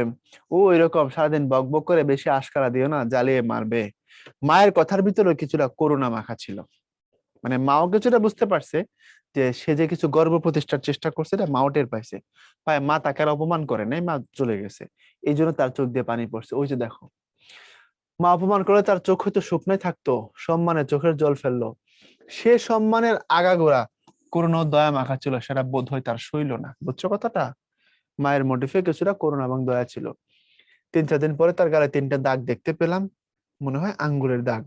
ও এরকম সারাদিন বকবক করে, বেশি আশকারা দিও না, জ্বালিয়ে মারবে, মায়ের কথার ভিতরে কিছুটা করুণা মাখা ছিল। মানে মাও কিছুটা বুঝতে পারছে যে সে যে কিছু গর্ব প্রতিষ্ঠার চেষ্টা করছে, এটা মাও টের পাইছে। মা তাকে আর অপমান করে নাই, মা চলে গেছে, এই জন্য তার চোখ দিয়ে পানি পড়ছে। ওই যে দেখো, মা অপমান করে তার চোখ হয়তো শুকনোই থাকতো, সম্মানে চোখের জল ফেললো, সে সম্মানের আগাগোড়া করুণা ও দয়া মাখা ছিল, সেটা বোধ হয় তার সইল না। বুঝছো কথাটা? মায়ের মোটিফে কিছুটা করুণা এবং দয়া ছিল। 3-4 দিন পরে তার গালে 3টা দাগ দেখতে পেলাম, মনে হয় আঙ্গুলের দাগ।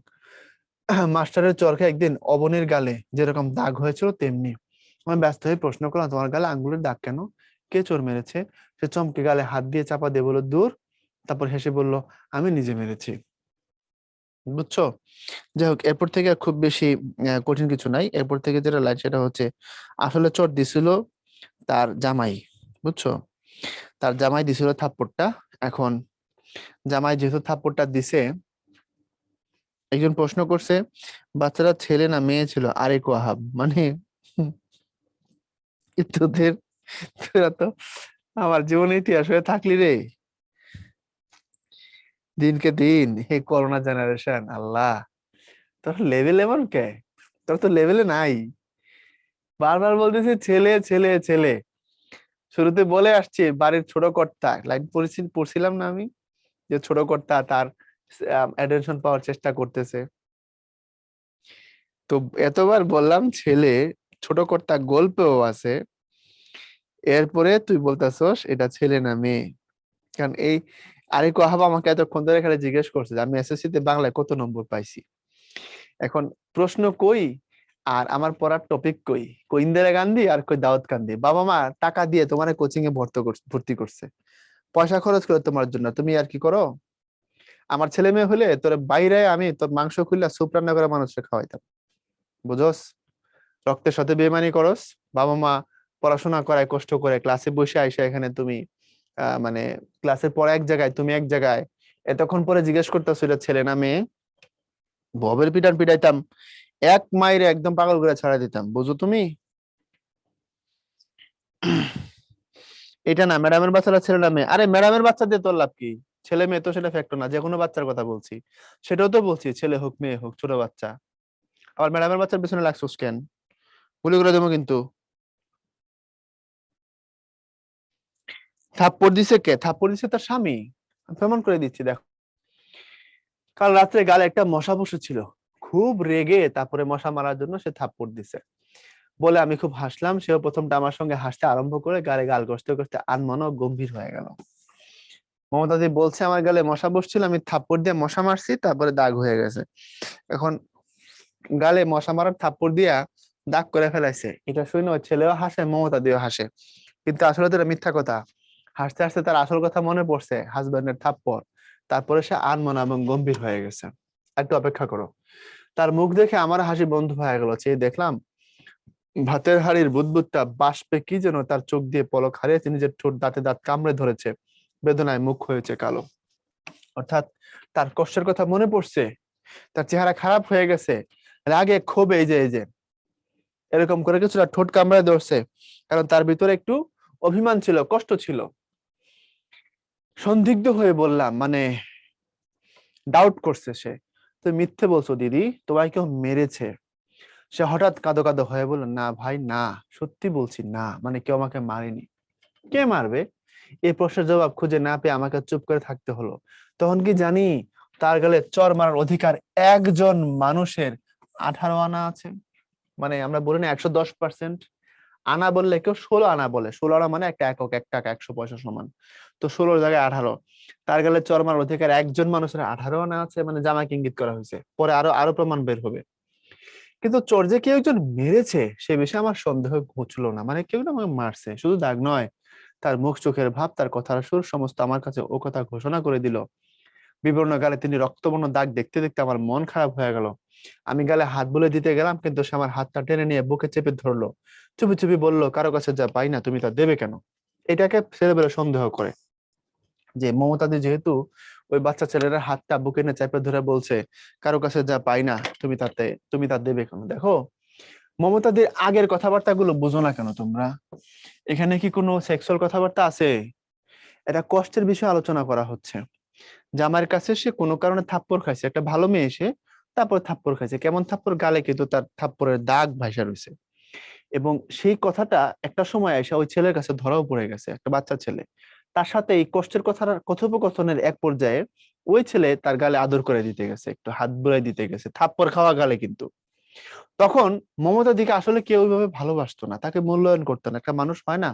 মাস্টারের চরকে একদিন অবনীর গালে যেরকম দাগ হয়েছিল তেমনি। আমি ব্যস্ত হয়ে প্রশ্ন করলাম, তোমার গালে আঙ্গুলের দাগ কেন? কে চোর মেরেছে? সে চমকে গালে হাত দিয়ে চাপা দিয়ে বলল, দূর। তারপর হেসে বলল, আমি নিজে মেরেছি। বুঝছো? যাই হোক, এরপর থেকে আর খুব বেশি কঠিন কিছু নাই। এরপর থেকে যেটা লাইট সেটা হচ্ছে, আসলে চোট দিছিল তার জামাই। বুঝছো? তার জামাই দিছিল থাপ্পড়টা। এখন জামাই যেহেতু থাপ্পড়টা দিছে, একজন প্রশ্ন করছে বাচ্চাটা ছেলে না মেয়ে ছিল, আরেক ওয়াহাব মানে তোদের, তোরা তো আমার জীবনে ইতিহাস হয়ে থাকলি রে। দিনকে দিন হে করোনা জেনারেশন, আল্লাহ তোর লেভেল এমন কে? তোর তো লেভেলে নাই। বারবার বলতেছে ছেলে ছেলে ছেলে। শুরুতে বলে আসছে বাড়ির ছোট কর্তা, লাইন পড়ছিলাম না আমি, যে ছোট কর্তা তার অ্যাটেনশন পাওয়ার চেষ্টা করতেছে। তো এতবার বললাম ছেলে, ছোট কর্তা গল্পেও আছে, এরপরে তুই বলতেছস এটা ছেলে না মেয়ে। কারণ এই আরেক ওয়াহাব আমাকে এতক্ষণ ধরে এখানে জিজ্ঞেস করছে যে আমি এসএসসি তে বাংলায় কত নম্বর পাইছি। এখন প্রশ্ন কই আর আমার পড়ার টপিক কই? কই ইন্দিরা গান্ধী আর কই দাউদ কান্দি। বাবা মা টাকা দিয়ে তোমার কোচিং এ ভর্তি করছে, পয়সা খরচ করে তোমার জন্য, তুমি আর কি করো? আমার ছেলে মেয়ে হলে তোর বাইরে আমি তোর মাংস খুললা স্যুপ রান্না করে মানুষকে খাওয়াইতাম। বুঝোস? রক্তের সাথে বেইমানি করস। বাবা মা পড়াশোনা করায় কষ্ট করে, ক্লাসে বসে আইসা এখানে তুমি মানে ক্লাসের পর এক জায়গায় তুমি এক জায়গায়, এতক্ষণ পরে জিজ্ঞেস করতেছো এটা ছেলে না মেয়ে। ববের পিটান পিটাইতাম, এক মাইরে একদম পাগল করে ছাড়া দিতাম, বুঝো তুমি? এটা না ম্যাডামের বাচ্চারা ছেলে না মেয়ে, আরে ম্যাডামের বাচ্চা দিয়ে তোর লাভ কি? ছেলে মেয়ে তো সেটা ফ্যাক্টর না, যে কোনো বাচ্চার কথা বলছি। সেটাও তো বলছি ছেলে হোক মেয়ে হোক ছোট বাচ্চা। আবার ম্যাডামের বাচ্চার পেছনে লাগছোস কেন? গুলি করে দেবো কিন্তু। থাপ্পড় দিছে কে? থাপ্পড় দিছে তার স্বামী। আমি প্রমাণ করে দিচ্ছি, দেখো। কাল রাত্রে গালে একটা মশা বসেছিল, খুব রেগে তারপরে মশা মারার জন্য সে থাপ্পড় দিছে বলে আমি খুব হাসলাম। সেও প্রথমটা আমার সঙ্গে হাসতে আরম্ভ করে গালে গাল ঘষতে ঘষতে আনমনও গম্ভীর হয়ে গেল। মমতাদি বলছে আমার গালে মশা বসছিল, আমি থাপ্পড় দিয়ে মশা মারছি, তারপরে দাগ হয়ে গেছে। এখন গালে মশা মারার থাপ্পড় দিয়া দাগ করে ফেলাইছে, এটা শুনে ওর ছেলেও হাসে, মমতা দিয়েও হাসে। কিন্তু আসলে তো এটা মিথ্যা কথা। হাসতে হাসতে তার আসল কথা মনে পড়ছে, হাজবেন্ডের থাপ্পড়। তারপরে সে আনমনা এবং গম্ভীর হয়ে গেছে। একটু অপেক্ষা করো। তার মুখ দেখে আমার হাসি বন্ধ হয়ে গেল, চেয়ে দেখলাম ভাতের হাড়ির বুদবুদটা বাষ্পে কি যেন তার চোখ দিয়ে পলক হারিয়েছে, নিজের ঠোঁট দাঁতে দাঁত কামড়ে ধরেছে, বেদনায় মুখ হয়েছে কালো। অর্থাৎ তার কষ্টের কথা মনে পড়ছে, তার চেহারা খারাপ হয়ে গেছে, রাগে ক্ষোভে এই যে এরকম করে কিছুটা ঠোঁট কামড়ায় ধরছে, কারণ তার ভিতরে একটু অভিমান ছিল, কষ্ট ছিল। সন্দিগ্ধ হয়ে বললাম, মানে ডাউট করছে সে, তুমি মিথ্যে বলছো দিদি, তোমায় কেউ মেরেছে? সে হঠাৎ কাঁদো কাঁদো হয়ে বলল, না ভাই না, সত্যি বলছি না, মানে কেউ আমাকে মারেনি। কে মারবে? এই প্রশ্নের জবাব খুঁজে না পেয়ে আমাকে চুপ করে থাকতে হলো। তখন কি জানি তার গালে চড় মারার অধিকার একজন মানুষের 18 আনা আছে। মানে আমরা বলি না 110%। আনা বললে কেউ 16 আনা বলে, 16 আনা মানে একটা একক, 1 টাকা 100 পয়সা সমান। তো 16 জায়গায় 18। তার গালে চড় মারার অধিকার একজন মানুষের 18 আনা আছে, মানে জামাকে ইঙ্গিত করা হয়েছে। পরে আরো আরো প্রমাণ বের হবে। কিন্তু চোর যে কেউ একজন মেরেছে সে বিষয়ে আমার সন্দেহ ঘুচলো না, মানে কেউ না আমাকে মারছে, শুধু দাগ নয়, তার মুখ চোখের ভাব তার কথার সুর সমস্ত আমার কাছে ও কথা ঘোষণা করে দিল। বিবর্ণ গালে তিনি রক্তবর্ণ দাগ দেখতে দেখতে আমার মন খারাপ হয়ে গেল। আমি গালে হাত বুলে দিতে গেলাম, কিন্তু সে আমার হাতটা টেনে নিয়ে বুকে চেপে ধরলো। চুপি চুপি বলল, কারো কাছে যা পাই না তুমি তা দেবে কেন? এটাকে ছেলেবেলা সন্দেহ করে যে মমতাদি যেহেতু ওই বাচ্চা ছেলের হাতটা বুকে নিয়ে চেপে ধরে বলছে কারো কাছে যা পাই না তুমি তা দেবে কেন। দেখো, মমতাদির আগের কথাবার্তাগুলো বুঝো না কেন তোমরা? এখানে কি কোনো সেক্সুয়াল কথাবার্তা আছে? এটা কষ্টের বিষয়ে আলোচনা করা হচ্ছে। জামাইয়ের কাছে সে কোনো কারণে থাপ্পড় খাইছে, একটা ভালো মেয়ে সে, তারপর থাপ্পড় খাইছে, কেমন থাপ্পড়? গালে কিন্তু তার থাপ্পড়ের দাগ ভাইসা রয়েছে। এবং সেই কথাটা একটা সময় এসে ওই ছেলের কাছে ধরাও পড়ে গেছে, একটা বাচ্চা ছেলে। তার সাথে এই কষ্টের কথা কথোপকথনের এক পর্যায়ে ওই ছেলে তার গালে আদর করে দিতে গেছে, একটু হাত বুলাই দিতে গেছে, থাপ্পড় খাওয়া গালে কিন্তু। তখন মমতা দিকে আসলে কেউ ওইভাবে ভালোবাসতো না, তাকে মূল্যায়ন করতো না। একটা মানুষ হয় না,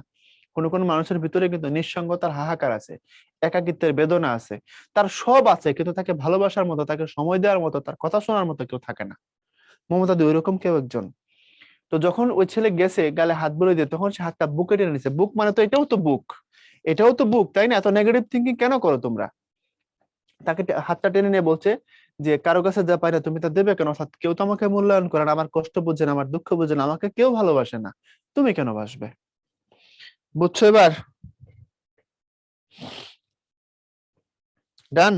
কোন কোন মানুষের ভিতরে কিন্তু নিঃসঙ্গতার হাহাকার আছে, একাকিত্বের বেদনা আছে, তার সব আছে, কিন্তু তাকে ভালোবাসার মতো, তাকে সময় দেওয়ার মতো, তার কথা শোনার মতো কেউ থাকে না। মমতা দি ওইরকম কেউ একজন। তো যখন ওই ছেলে গেছে গালে হাত বুলিয়ে দিয়ে, তখন সে হাতটা বুকে টেনে নিছে। বুক মানে তো এটাও তো বুক, এটাও তো বুক, তাই না? এত নেগেটিভ থিঙ্কিং কেন করো তোমরা? তাকে হাতটা টেনে নিয়ে বলছে যে কারো কাছে যা পাই না তুমি তা দেবে কেন, অর্থাৎ কেউ তো আমাকে মূল্যায়ন করে না, আমার কষ্ট বুঝে না, আমার দুঃখ বুঝে না, আমাকে কেউ ভালোবাসে না, তুমি কেন বাসবে? বুঝছো এবার? ডান।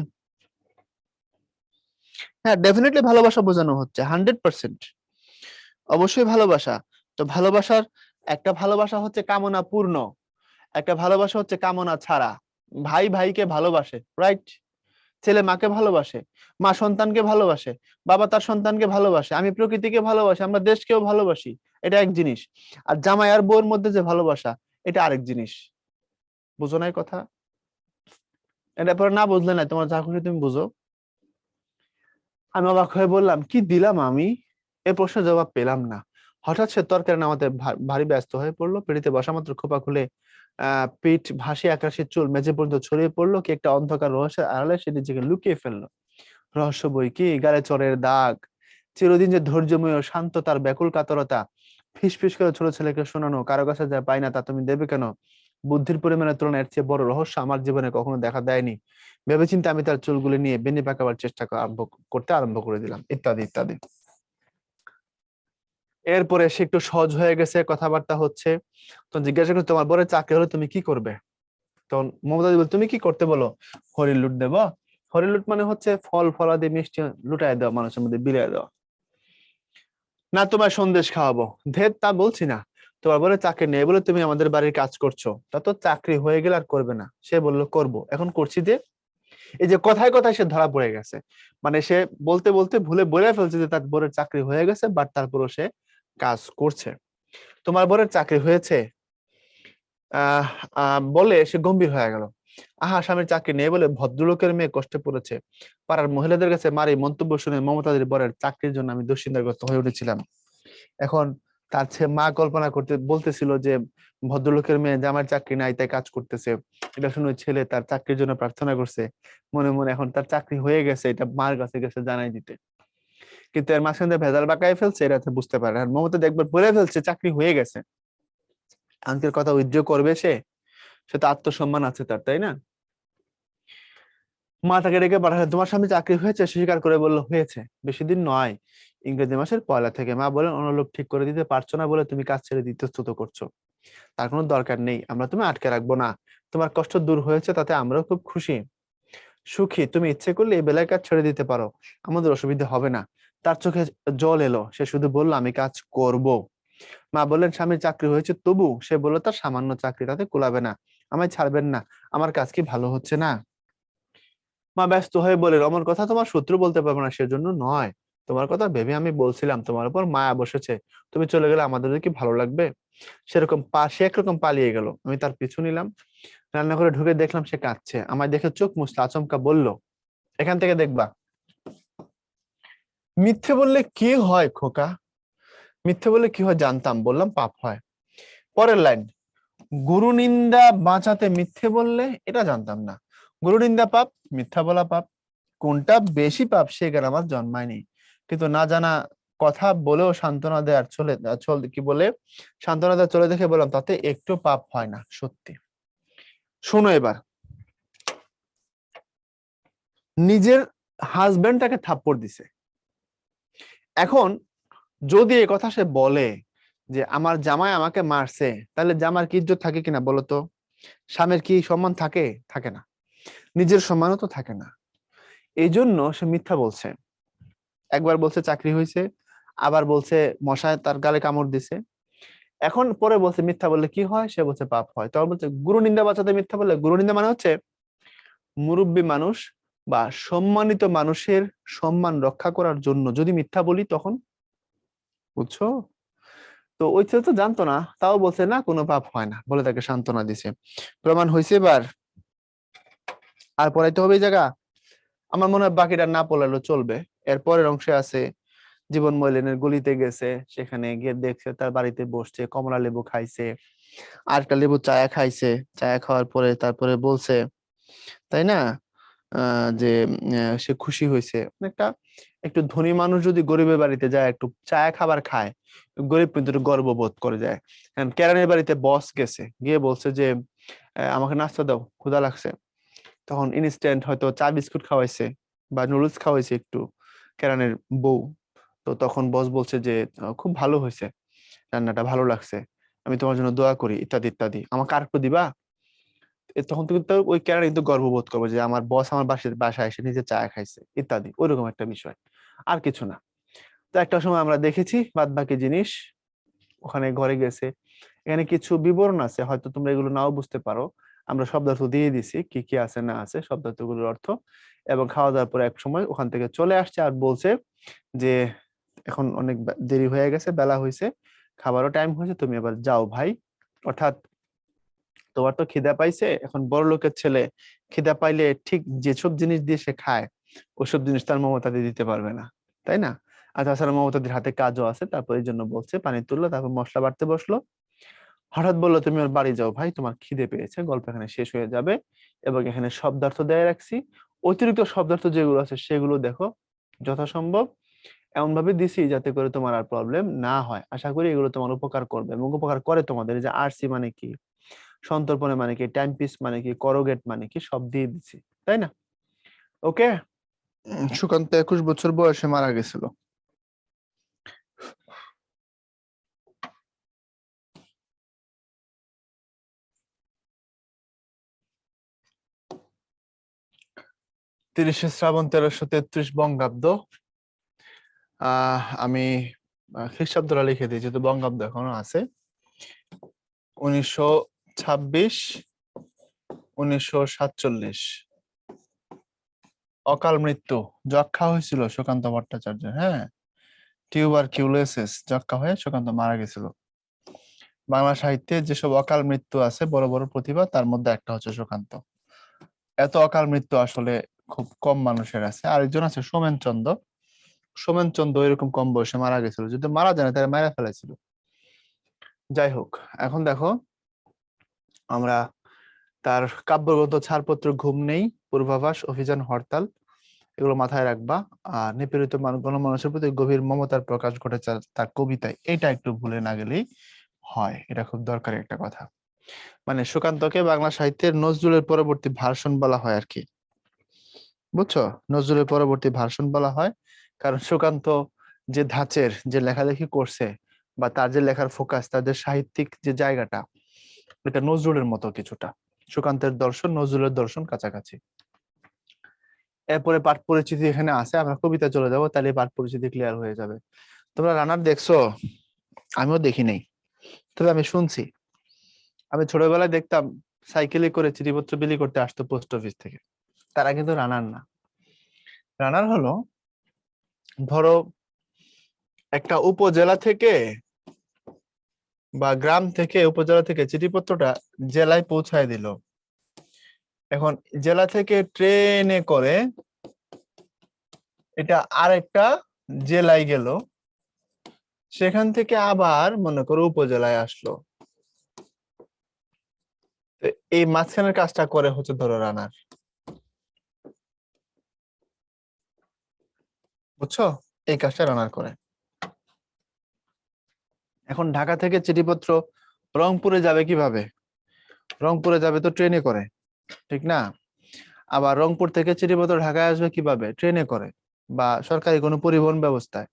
হ্যাঁ, ডেফিনেটলি ভালোবাসা বোঝানো হচ্ছে 100%। অবশ্যই ভালোবাসা। তো ভালোবাসার একটা ভালোবাসা হচ্ছে কামনা পূর্ণ, একটা ভালোবাসা হচ্ছে কামনা ছাড়া। ভাই ভাইকে ভালোবাসে, রাইট? ছেলে মাকে ভালোবাসে, মা সন্তানকে ভালোবাসে, বাবা তার সন্তানকে ভালোবাসে, আমি প্রকৃতিকে ভালোবাসি, আমরা দেশকেও ভালোবাসি। এটা এক জিনিস। আর জামাই আর বউর মধ্যে যে ভালোবাসা, এটা আরেক জিনিস। বুঝো নাই কথা? এটা পরে না বুঝলে না, তোমার যা খুশি তুমি বুঝো। আমি অবাক হয়ে বললাম, কি দিলাম আমি? এ প্রশ্নের জবাব পেলাম না। হঠাৎ সে তর্কের নামাতে ভারী ব্যস্ত হয়ে পড়লো। পেড়িতে বসা মাত্র খোপা খুলে পিঠ ভাসিয়ে আকাশে চুল মেঝে পর্যন্ত ছড়িয়ে পড়লো। কি একটা অন্ধকার রহস্যের আড়ালে সে নিজেকে লুকিয়ে ফেললো। রহস্য বই কি, গালে চড়ের দাগ, চিরদিন যে ধৈর্যময় ও শান্ত তার ব্যাকুল কাতরতা, ফিস ফিস করে ছোট ছেলেকে শোনানো, কারো কাছে যা পাই না তা তুমি দেবে কেন, বুদ্ধির পরিমাণের তুলনায় এর চেয়ে বড় রহস্য আমার জীবনে কখনো দেখা দেয়নি। ভেবেচিন্তে আমি তার চুলগুলি নিয়ে বেনি পাকাবার চেষ্টা করতে আরম্ভ করে দিলাম, ইত্যাদি ইত্যাদি। এরপরে সে একটু সহজ হয়ে গেছে, কথাবার্তা হচ্ছে। তো জিজ্ঞাসা করছে, তোমার বড় চাকরি হলে তুমি কি করবে? তখন মমতাজ বল, তুমি কি করতে বলো? হরির লুট দেবো। হরির লুট মানে হচ্ছে ফল ফলাদি মিষ্টি লুটাই দেওয়া, মানুষের মধ্যে বিলিয়ে দেওয়া। না তোমার সন্দেশ খাওয়াবো। ধের, তা বলছি না। তোমার বলে চাকরি নেই বলে তুমি আমাদের বাড়ির কাজ করছো, তা তো চাকরি হয়ে গেলে আর করবে না। সে বলল, করব, এখন করছি যে। এই যে কথায় কথায় সে ধরা পড়ে গেছে। মানে সে বলতে বলতে ভুলে বলে ফেলছে যে তার বরের চাকরি হয়ে গেছে, বাট তারপরও সে কাজ করছে। তোমার বরের চাকরি হয়েছে আহ বলে সে গম্ভীর হয়ে গেল। আহা, স্বামীর চাকরি নেই বলে ভদ্রলোকের মেয়ে কষ্টে পড়েছে। পাড়ার মহিলাদের কাছে মার এই মন্তব্য শুনে মমতাজের বরের চাকরির জন্য আমি দুশ্চিন্তাগ্রস্ত হয়ে উঠেছিলাম। এখন তার ছেলে মা কল্পনা করতে বলতেছিল যে ভদ্রলোকের মেয়ে জামার চাকরি নাই তাই কাজ করতেছে। এটা শুনে ছেলে তার চাকরির জন্য প্রার্থনা করছে মনে মনে। এখন তার চাকরি হয়ে গেছে, এটা মার কাছে গেছে জানাই দিতে। কিন্তু এর মাঝখানে যে ভেজাল বাঁকায় ফেলছে, এটা তো বুঝতে পারে। আর মমতা একবার বলে ফেলছে চাকরি হয়ে গেছে, আঙ্কের কথা উইথড্র করবে সে? সে তো আত্মসম্মান আছে তার, তাই না? মা তাকে ডেকে পাঠালেন, তোমার স্বামী চাকরি হয়েছে? সে স্বীকার করে বলল, হয়েছে, বেশি দিন নয়, ইংরেজি মাসের 1 থেকে। মা বলেন, অন্য লোক ঠিক করে দিতে পারছো না বলে তুমি কাজ ছেড়ে দিতে ইতস্তত করছো। তার কোনো দরকার নেই, আমরা তুমি আটকে রাখবো না। তোমার কষ্ট দূর হয়েছে, তাতে আমরাও খুব খুশি সুখী। তুমি ইচ্ছে করলে এই বেলায় কাজ ছেড়ে দিতে পারো, আমাদের অসুবিধা হবে না। তার চোখে জল এলো, সে শুধু বলল, আমি কাজ করব। মা বললেন, স্বামীর চাকরি হয়েছে তবু? সে বলল, তার সামান্য চাকরি, তাতে কুলাবে না, আমায় ছাড়বেন না? আমার কাজ কি ভালো হচ্ছে না? মা ব্যস্ত হয়ে বলেন, অমন কথা তোমার শত্রু বলতে পারবে না, সেজন্য নয়। তোমার কথা ভেবে আমি বলছিলাম, তোমার উপর মায়া বসেছে, তুমি চলে গেলে আমাদের কি ভালো লাগবে? সেরকম সে একরকম পালিয়ে গেল, আমি তার পিছু নিলাম। রান্নাঘরে ঢুকে দেখলাম সে কাঁদছে। আমায় দেখে চোখ মুছতে আচমকা বলল, এখান থেকে দেখবা। মিথ্যে বললে কি হয় খোকা? মিথ্যে বললে কি হয় জানতাম, বললাম পাপ হয়। পরের লাইন, গুরু নিন্দা বাঁচাতে মিথ্যে বললে, এটা জানতাম না। গুরু নিন্দা পাপ, মিথ্যা বলা পাপ, কোনটা বেশি পাপ সে জ্ঞান আমার জন্মায়নি। কিন্তু না জানা কথা বলেও সান্ত্বনা দেওয়ার কি বলে, সান্ত্বনা দেওয়ার চলে দেখে বললাম, তাতে একটু পাপ হয় না সত্যি। শোনো এবার, নিজের হাজবেন্ড তাকে থাপ্পড় দিছে। এখন যদি এই কথা সে বলে যে আমার জামাই আমাকে মারছে, তাহলে জামার কি ইজ্জত থাকে কিনা বলো তো? স্বামীর কি সম্মান থাকে? থাকে না। নিজের সম্মানও তো থাকে না। এই জন্য সে মিথ্যা বলছে। একবার বলছে চাকরি হয়েছে, আবার বলছে মশায় তার গালে কামড় দিছে। এখন পরে বলছে মিথ্যা বললে কি হয়, সে বলছে পাপ হয়। তখন বলছে গুরু নিন্দা বাঁচাতে মিথ্যা বললে। গুরু নিন্দা মানে হচ্ছে মুরব্বী মানুষ বা সম্মানিত মানুষের সম্মান রক্ষা করার জন্য যদি মিথ্যা বলি তখন, বুঝছো? তো ওই ছেলে তো জানতো না, তাও বলছে না কোনো পাপ হয় না, বলে তাকে সান্ত্বনা দিছে। প্রমাণ হয়েছে এবার? আর পড়াইতে হবে এই জায়গা? আমার মনে হয় বাকিটা না পড়ালেও চলবে। এর পরের অংশে আছে, জীবন ময়লিনের গলিতে গেছে, সেখানে গিয়ে দেখছে তার বাড়িতে বসছে, কমলা লেবু খাইছে, আর একটা লেবু চায়া খাইছে। চায়া খাওয়ার পরে তারপরে বলছে, তাই না, যে সে খুশি হয়েছে। একটা একটু ধনী মানুষ যদি গরিবের বাড়িতে যায় একটু চায়া খাবার খায়, গরিব কিন্তু একটু গর্ববোধ করে যায়। কেরানির বাড়িতে বস গেছে, গিয়ে বলছে যে আমাকে নাস্তা দাও, ক্ষুধা লাগছে। তখন ইনস্ট্যান্ট হয়তো চা বিস্কুট খাওয়াইছে, বা নুডলস খাওয়াইছে একটু কেরানের বউ। তো তখন বস বলছে যে খুব ভালো হয়েছে, রান্নাটা ভালো লাগছে, আমি তোমার জন্য দোয়া করি, ইত্যাদি ইত্যাদি, আমাকে আর একটু দিবা। তখন তো কিন্তু ওই কেরানি কিন্তু গর্ববোধ করবে যে আমার বস আমার বাসায় এসে নিজে চা খাইছে, ইত্যাদি ওইরকম একটা বিষয়, আর কিছু না। তো একটা সময় আমরা দেখেছি বাদ বাকি জিনিস ওখানে ঘরে গেছে, এখানে কিছু বিবরণ আছে, হয়তো তোমরা এগুলো নাও বুঝতে পারো, আমরা শব্দার্থ দিয়ে দিছি কি কি আছে না আছে শব্দার্থগুলোর অর্থ। এবং খাওয়া দাওয়ার পরে এক সময় ওখান থেকে চলে আসছে আর বলছে যে এখন অনেক দেরি হয়ে গেছে, বেলা হয়েছে, খাবারও টাইম হয়েছে, তুমি এবার যাও ভাই। অর্থাৎ তোমার তো খিদা পাইছে, এখন বড় লোকের ছেলে খিদা পাইলে ঠিক যেসব জিনিস দিয়ে সে খায় ওসব জিনিস তার মমতাদি দিতে পারবে না, তাই না? আর তাছাড়া মমতাদির হাতে কাজও আছে, তারপর এই জন্য বলছে, পানি তুললো, তারপর মশলা বাটতে বসলো। হঠাৎ বললো তুমি ওর বাড়ি যাও ভাই, তোমার খিদে পেয়েছে, গল্প এখানে শেষ হয়ে যাবে। এবং এখানে শব্দার্থ দেয়া রাখছি, অতিরিক্ত শব্দার্থ যেগুলো আছে সেগুলো দেখো যথাসম্ভব এমন ভাবে দিছি যাতে করে তোমার আর প্রবলেম না হয়। আশা করি এগুলো তোমার উপকার করবে এবং উপকার করে তোমাদের। এই যে আরসি মানে কি, সন্তর্পণে মানে কি, টাইম পিস মানে কি, করোগেট মানে কি, সব দিয়ে দিছি, তাই না? ওকে। সুকান্ত 21 বছর বয়সে মারা গেছিল। তিরিশে শ্রাবণ 1333 বঙ্গাব্দ। আমি খ্রিস্টাব্দটা লিখে দিই যেহেতু বঙ্গাব্দ এখনো আছে। 1926, 1947। অকাল মৃত্যু, যক্ষা হয়েছিল সুকান্ত ভট্টাচার্য, হ্যাঁ, টিউবারকিউলোসিস, যক্ষা হয়ে সুকান্ত মারা গেছিল। বাংলা সাহিত্যে যেসব অকাল মৃত্যু আছে বড় বড় প্রতিভা, তার মধ্যে একটা হচ্ছে সুকান্ত। এত অকাল মৃত্যু আসলে খুব কম মানুষের আছে। আরেকজন আছে সোমেন চন্দ্র। সোমেন চন্দ্র এরকম কম বয়সে মারা গেছিল, যদি মারা যায় না তারা মারা ফেলেছিল। যাই হোক, এখন দেখো আমরা তার কাব্যগ্রন্থ ছাড়পত্র, ঘুম নেই, পূর্বাভাস, অভিযান, হরতাল, এগুলো মাথায় রাখবা। আর নিপীড়িত গণমানুষের প্রতি গভীর মমতার প্রকাশ ঘটেছে তার কবিতায়, এটা একটু ভুলে না গেলেই হয়, এটা খুব দরকারি একটা কথা। মানে সুকান্তকে বাংলা সাহিত্যের নজরুলের পরবর্তী ভার্সন বলা হয় আর কি, বুঝছো? নজরুলের পরবর্তী ভার্সন বলা হয়, কারণ সুকান্ত যে ধাঁচের যে লেখালেখি করছে বা তার যে লেখার ফোকাস, তার যে সাহিত্যিক যে জায়গাটা, এটা নজরুলের মতো কিছুটা। সুকান্তের দর্শন নজরুলের দর্শন কাছাকাছি। এরপরে পাঠ পরিচিতি এখানে আছে, আমরা কবিতা চলে যাবো, তাহলে পাঠ পরিচিতি ক্লিয়ার হয়ে যাবে। তোমরা রানার দেখছো? আমিও দেখি নাই, তবে আমি শুনছি। আমি ছোটবেলায় দেখতাম সাইকেলে করে চিঠিপত্র বিলি করতে আসতো পোস্ট অফিস থেকে। তারা কিন্তু রানার না। রানার হলো, ধরো একটা উপজেলা থেকে বা গ্রাম থেকে, উপজেলা থেকে চিঠিপত্রটা জেলায় পৌঁছায় দিল। এখন জেলা থেকে ট্রেনে করে এটা আরেকটা জেলায় গেল, সেখান থেকে আবার মনে করো উপজেলায় আসলো। তো এই মাঝখানের কাজটা করে হচ্ছে ধরো রানার, বুঝছো? এই কাজটা রানার করে। এখন ঢাকা থেকে চিঠিপত্র রংপুরে যাবে কিভাবে? রংপুরে যাবে তো ট্রেনে করে, ঠিক না? আবার রংপুর থেকে চিঠিপত্র ঢাকায় আসবে কিভাবে? ট্রেনে করে বা সরকারি কোনো পরিবহন ব্যবস্থায়।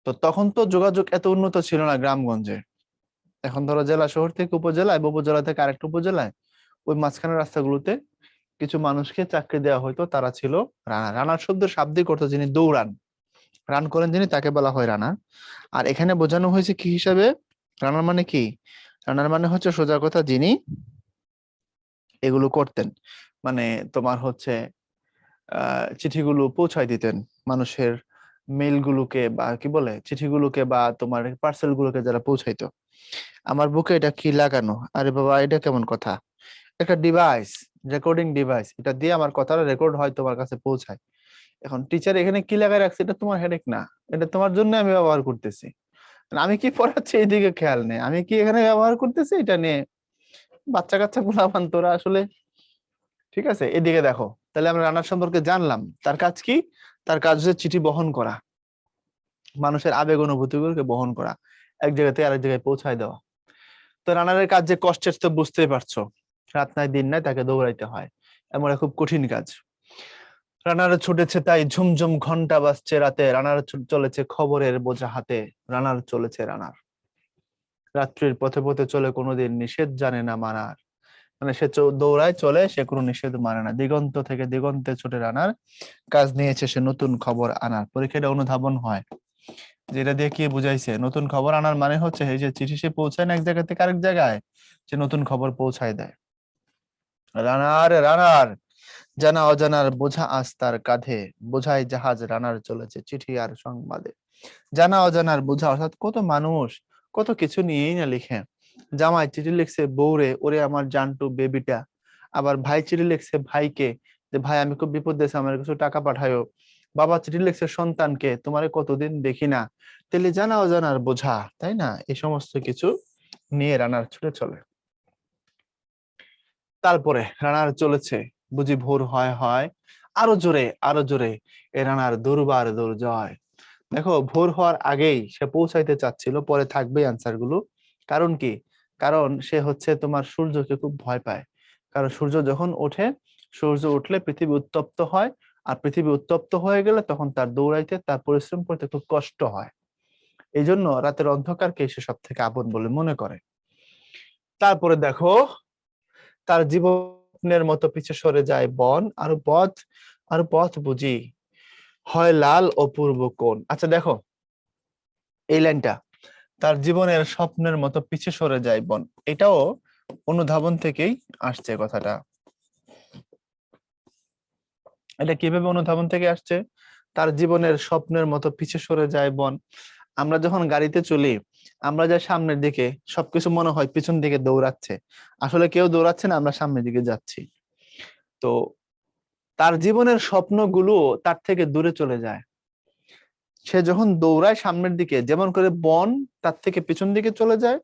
তো তখন তো যোগাযোগ এত উন্নত ছিল না গ্রামগঞ্জে। এখন ধরো জেলা শহর থেকে উপজেলায় বা উপজেলা থেকে আরেকটা উপজেলায়, ওই মাঝখানের রাস্তাগুলোতে কিছু মানুষকে চাকরি দেওয়া হয়তো, তারা ছিল রানার। রানার শব্দ শাব্দিক অর্থ যিনি দৌড়ান, রান করেন যিনি, তাকে বলা হয় রানার। আর এখানে বোঝানো হয়েছে কি হিসাবে? রানার মানে কি? রানার মানে হচ্ছে সোজা কথা যিনি এগুলো করতেন, মানে তোমার হচ্ছে চিঠিগুলো পৌঁছায় দিতেন মানুষের, মেইল গুলোকে বা কি বলে চিঠিগুলোকে বা তোমার পার্সেল গুলোকে যারা পৌঁছাইতো। আমার বুকে এটা কি লাগানো? আরে বাবা, এটা কেমন কথা? একটা ডিভাইস, রেকর্ডিং ডিভাইস, এটা দিয়ে আমার কথাটা রেকর্ড হয়, তোমার কাছে পৌঁছায়। এখন টিচার এখানে কি লাগায় রাখছে এটা তোমার হেডেক না, এটা তোমার জন্য আমি ব্যবহার করতেছি। আমি কি পড়াচ্ছি এইদিকে খেয়াল নেই, আমি কি এখানে ব্যবহার করতেছি এটা নিয়ে। বাচ্চা কাচ্চা পোলাপান তোরা আসলে, ঠিক আছে, এদিকে দেখো। তাহলে আমরা রান্নার সম্পর্কে জানলাম, তার কাজ কি? তার কাজ হচ্ছে চিঠি বহন করা, মানুষের আবেগ অনুভূতিগুলোকে বহন করা, এক জায়গা থেকে আরেক জায়গায় পৌঁছায় দেওয়া। তো রানারের কাজ যে কষ্টের তো বুঝতেই পারছো, রাত নাই দিন নাই তাকে দৌড়াইতে হয়, এমন খুব কঠিন কাজ। রানার ছুটেছে তাই ঝুমঝুম ঘন্টা বাজছে রাতে, রানার চলেছে খবরের বোঝা হাতে, রানার চলেছে রানার। রাত্রির পথে পথে চলে কোনোদিন নিষেধ জানে না মানার। মানে সে দৌড়ায় চলে, সে কোনো নিষেধ মানে না। দিগন্ত থেকে দিগন্তে ছুটে রানার, কাজ নিয়েছে সে নতুন খবর আনার। পরীক্ষাটা অনুধাবন হয়, যেটা দিয়ে কি বুঝাইছে, নতুন খবর আনার মানে হচ্ছে এই যে চিঠি সে পৌঁছায় না এক জায়গা থেকে আরেক জায়গায়, সে নতুন খবর পৌঁছায় দেয়। রানার রানার, জানা অজানার বোঝা আজ তার কাঁধে, বোঝাই জাহাজ রানার চলেছে চিঠি আর সংবাদে। জানা অজানার বোঝা, অর্থাৎ কত মানুষ কত কিছু নিয়েই না লিখে। জামাই চিঠি লিখছে বউরে, ওরে আমার জানটু বেবিটা। আবার ভাই চিঠি লিখছে ভাইকে, যে ভাই আমি খুব বিপদে আছি, আমার কিছু টাকা পাঠায়ো। বাবা চিঠি লিখছে সন্তানকে, তোমারে কতদিন দেখি না। তাহলে জানা অজানার বোঝা, তাই না, এই সমস্ত কিছু নিয়ে রানার ছুটে চলে। তারপরে রানার চলেছে বুঝি ভোর হয় হয়, আরো জোরে আরো জোরে এ রানার দুর্বার দুর্জয়। দেখো ভোর হওয়ার আগেই সে পৌঁছাইতে চাচ্ছিল, পরে থাকবে অ্যান্সার গুলো। কারণ কি, কারণ সে হচ্ছে তোমার সূর্যকে খুব ভয় পায়। কারণ সূর্য যখন ওঠে, সূর্য উঠলে পৃথিবী উত্তপ্ত হয়, আর পৃথিবী উত্তপ্ত হয়ে গেলে তখন তার দৌড়াইতে তার পরিশ্রম করতে খুব কষ্ট হয়। এই জন্য রাতের অন্ধকারকে সে সব থেকে আপন বলে মনে করে। তারপরে দেখো তার জীবনের মতো পিছে সরে যায় বন, আর পথ বুঝি হয় লাল অপূর্ব কোণ। আচ্ছা দেখো এই লাইনটা, তার জীবনের স্বপ্নের মতো পিছে সরে যায় বন, এটাও অনুধাবন থেকেই আসছে কথাটা। এটা কিভাবে অনুধাবন থেকে আসছে? তার জীবনের স্বপ্নের মতো পিছে সরে যায় বন। আমরা যখন গাড়িতে চলি, আমরা যা সামনের দিকে, সবকিছু মনে হয় পিছন দিকে দৌড়াচ্ছে, আসলে কেউ দৌড়াচ্ছে না, আমরা সামনের দিকে যাচ্ছি। তো তার জীবনের স্বপ্নগুলো তার থেকে দূরে চলে যায়। সে যখন দৌড়ায় সামনের দিকে, যেমন করে বন তার থেকে পিছন দিকে চলে যায়,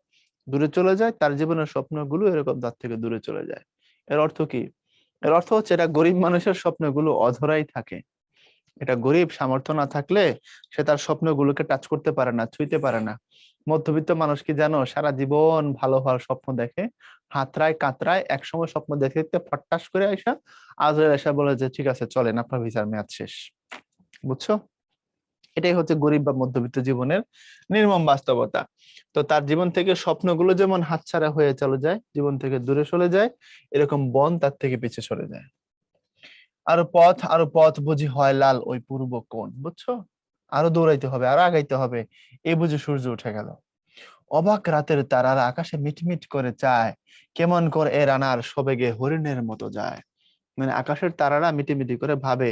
দূরে চলে যায়, তার জীবনের স্বপ্নগুলো এরকম তার থেকে দূরে চলে যায়। এর অর্থ কি? এর অর্থ হচ্ছে এটা গরিব মানুষের স্বপ্নগুলো অধরাই থাকে। এটা গরিব, সামর্থ্য না থাকলে সে তার স্বপ্নগুলোকে টাচ করতে পারে না, ছুঁইতে পারে না। মধ্যবিত্ত মানুষ কি জানো, সারা জীবন ভালো হওয়ার স্বপ্ন দেখে, হাতরায় কাতরায়, একসময় স্বপ্ন দেখতে দেখতে ফটাস করে আইসা আজরে আইসা বলে যে ঠিক আছে চলেন, আপনার ভিসার মেয়াদ শেষ। বুঝছো? এটাই হচ্ছে গরিব বা মধ্যবিত্ত জীবনের নির্মম বাস্তবতা। তো তার জীবন থেকে স্বপ্নগুলো যেমন হাতছাড়া হয়ে চলে যায়, জীবন থেকে দূরে চলে যায়, এরকম বন তার থেকে পিছে সরে যায়। আরো পথ বুঝি হয় লাল ওই পূর্ব কোণ। বুঝছো? আরো দৌড়াইতে হবে, আরো আগাইতে হবে, এই বুঝি সূর্য উঠে গেল। অবাক রাতের তারারা আকাশে মিটমিট করে চায়, কেমন করে এ রানার সবেগে হরিণের মতো যায়। মানে আকাশের তারারা মিটিমিটি করে ভাবে,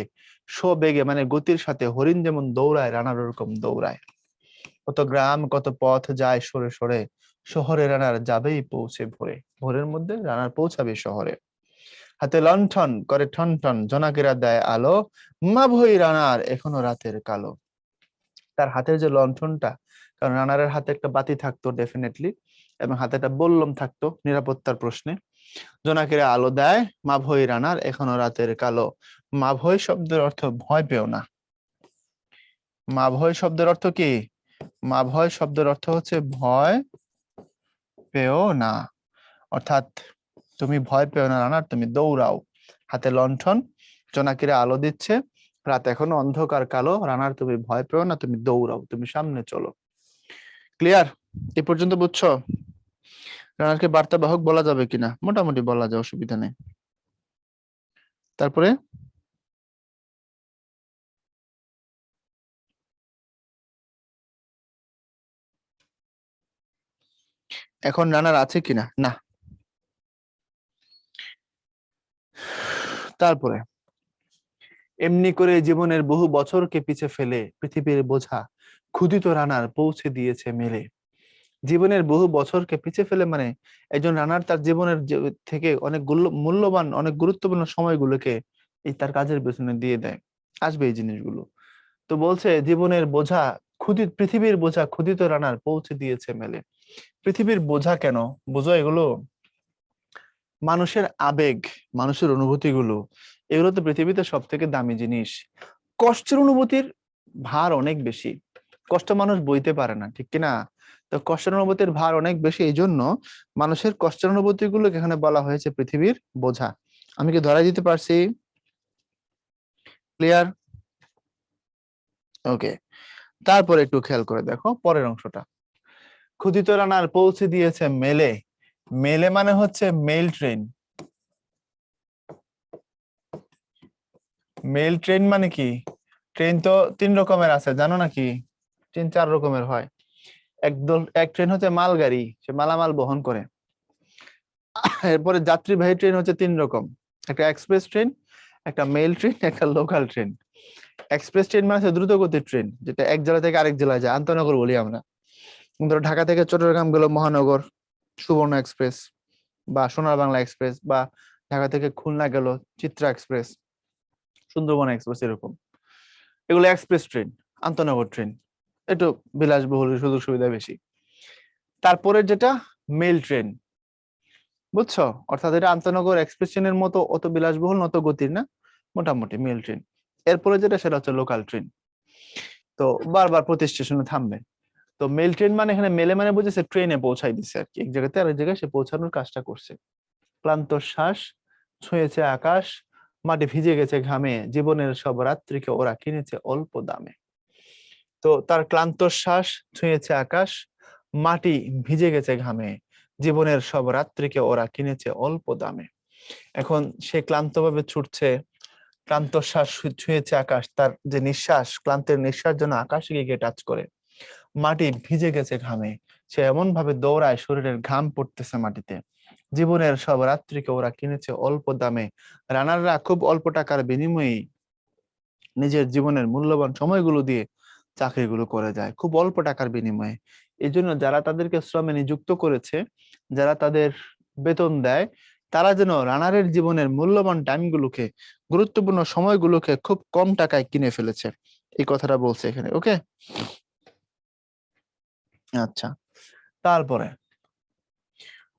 সবেগে মানে গতির সাথে হরিণ যেমন দৌড়ায়, রানার ওরকম দৌড়ায়। কত গ্রাম কত পথ যায় সরে সরে, শহরে রানার যাবেই পৌঁছে ভোরে। ভোরের মধ্যে রানার পৌঁছাবে শহরে। হাতে লণ্ঠন করে ঠন ঠন, জোনাকিরা দেয় আলো, মা ভই রানার এখনো রাতের কালো। তার হাতের যে লণ্ঠনটা, কারণ রানারের হাতে একটা বাতি থাকতো ডেফিনেটলি, এবং হাতে একটা বল্লম থাকতো নিরাপত্তার প্রশ্নে। জোনাকিরা আলো দেয়, মা ভই রানার এখনো রাতের কালো। মা ভই শব্দের অর্থ ভয় পেও না। মা ভয় শব্দের অর্থ কি? মা ভয় শব্দের অর্থ হচ্ছে ভয় পেও না, অর্থাৎ তুমি ভয় পেও না রানার, তুমি দৌড়াও। হাতে লণ্ঠন, জোনাকিরা আলো দিচ্ছে, রাত এখনো অন্ধকার কালো, রানার তুমি ভয় পেও না, তুমি দৌড়াও, তুমি সামনে চলো। ক্লিয়ার? এ পর্যন্ত বুঝছো? রানারকে বার্তাবাহক বলা যাবে কিনা? মোটামুটি বলা যায়, অসুবিধা নেই। তারপরে এখন রানার আছে কিনা? না। তারপরে এমনি করে জীবনের বহু বছরকে পিছে ফেলে পৃথিবীর বোঝা ক্ষুধিত রানার পৌঁছে দিয়েছে মেলে। জীবনের বহু বছরকে পিছে ফেলে মানে একজন রানার তার জীবনের থেকে অনেক মূল্যবান, অনেক গুরুত্বপূর্ণ সময়গুলোকে এই তার কাজের পেছনে দিয়ে দেয়। আসবে এই জিনিসগুলো। তো বলছে জীবনের বোঝা পৃথিবীর বোঝা ক্ষুধিত রানার পৌঁছে দিয়েছে মেলে। পৃথিবীর বোঝা কেন বোঝো? এগুলো মানুষের আবেগ, মানুষের অনুভূতি গুলো, এগুলো তো পৃথিবীতে সব থেকে দামি জিনিস। কষ্টের অনুভূতির ভার অনেক বেশি, কষ্ট মানুষ বইতে পারে না, ঠিক কিনা? তো কষ্টের অনুভূতির ভার অনেক বেশি, এই জন্য মানুষের কষ্টের অনুভূতি গুলো এখানে বলা হয়েছে পৃথিবীর বোঝা। আমি কি ধরাই দিতে পারছি? ক্লিয়ার? ওকে, তারপর একটু খেয়াল করে দেখো পরের অংশটা। ক্ষুদিত রানার পৌঁছে দিয়েছে মেলে। মেলে মানে হচ্ছে মেল ট্রেন। মেল ট্রেন মানে কি? ট্রেন তো 3 রকমের আছে, জানো নাকি? ট্রেন 4 রকমের হয়। এক ট্রেন হচ্ছে মালগাড়ি, সে মালামাল বহন করে। এরপরে যাত্রীবাহী ট্রেন হচ্ছে 3 রকম, একটা এক্সপ্রেস ট্রেন, একটা মেল ট্রেন, একটা লোকাল ট্রেন। এক্সপ্রেস ট্রেন মানে হচ্ছে দ্রুত গতির ট্রেন, যেটা এক জেলা থেকে আরেক জেলায় যায়, আন্তনগর বলি আমরা। ধরো ঢাকা থেকে চট্টগ্রাম গেল মহানগর, সুবর্ণ এক্সপ্রেস বা সোনার বাংলা এক্সপ্রেস, বা ঢাকা থেকে খুলনা গেল চিত্রা এক্সপ্রেস, সুন্দরবন এক্সপ্রেস, এরকম। এগুলো এক্সপ্রেস ট্রেন, আন্তনগর ট্রেন, একটু বিলাসবহুল, সুযোগ সুবিধা বেশি। তারপরে যেটা মেল ট্রেন, বুঝছো? অর্থাৎ এটা আন্তনগর এক্সপ্রেস ট্রেনের মতো অত বিলাসবহুল, নত গতির না, মোটামুটি মেল ট্রেন। এরপরে যেটা, সেটা হচ্ছে লোকাল ট্রেন। তো বারবার প্রতি স্টেশনে থামবে। তো মেল ট্রেন মানে এখানে মেলে মানে বুঝেছে ট্রেনে পৌঁছাই দিচ্ছে আর কি, এক জায়গাতে আরেক জায়গায় সে পৌঁছানোর কাজটা করছে। ক্লান্ত শ্বাস ছুঁয়েছে আকাশ, মাটি ভিজে গেছে ঘামে, জীবনের সব রাত্রিকে ওরা কিনেছে অল্প দামে। তো তার ক্লান্ত শ্বাস ছুঁয়েছে আকাশ, মাটি ভিজে গেছে ঘামে, জীবনের সব রাত্রিকে ওরা কিনেছে অল্প দামে। এখন সে ক্লান্তভাবে ছুটছে, ক্লান্ত শ্বাস ছুঁয়েছে আকাশ, তার যে নিঃশ্বাস, ক্লান্তের নিঃশ্বাস যেন আকাশে গিয়ে টাচ করে। মাটি ভিজে গেছে ঘামে, সে এমন ভাবে দৌড়ায় শরীরের ঘাম পড়তেছে মাটিতে। জীবনের সব রাত্রিকে ওরা কিনেছে অল্প দামে। রানাররা খুব অল্প টাকার বিনিময়ে নিজের জীবনের মূল্যবান সময়গুলো দিয়ে চাকরিগুলো করে যায়, খুব অল্প টাকার বিনিময়ে। এই জন্য যারা তাদেরকে শ্রমে নিযুক্ত করেছে, যারা তাদের বেতন দেয়, তারা যেন রানারের জীবনের মূল্যবান টাইমগুলোকে, গুরুত্বপূর্ণ সময়গুলোকে খুব কম টাকায় কিনে ফেলেছে, এই কথাটা বলছে এখানে। ওকে, আচ্ছা। তারপরে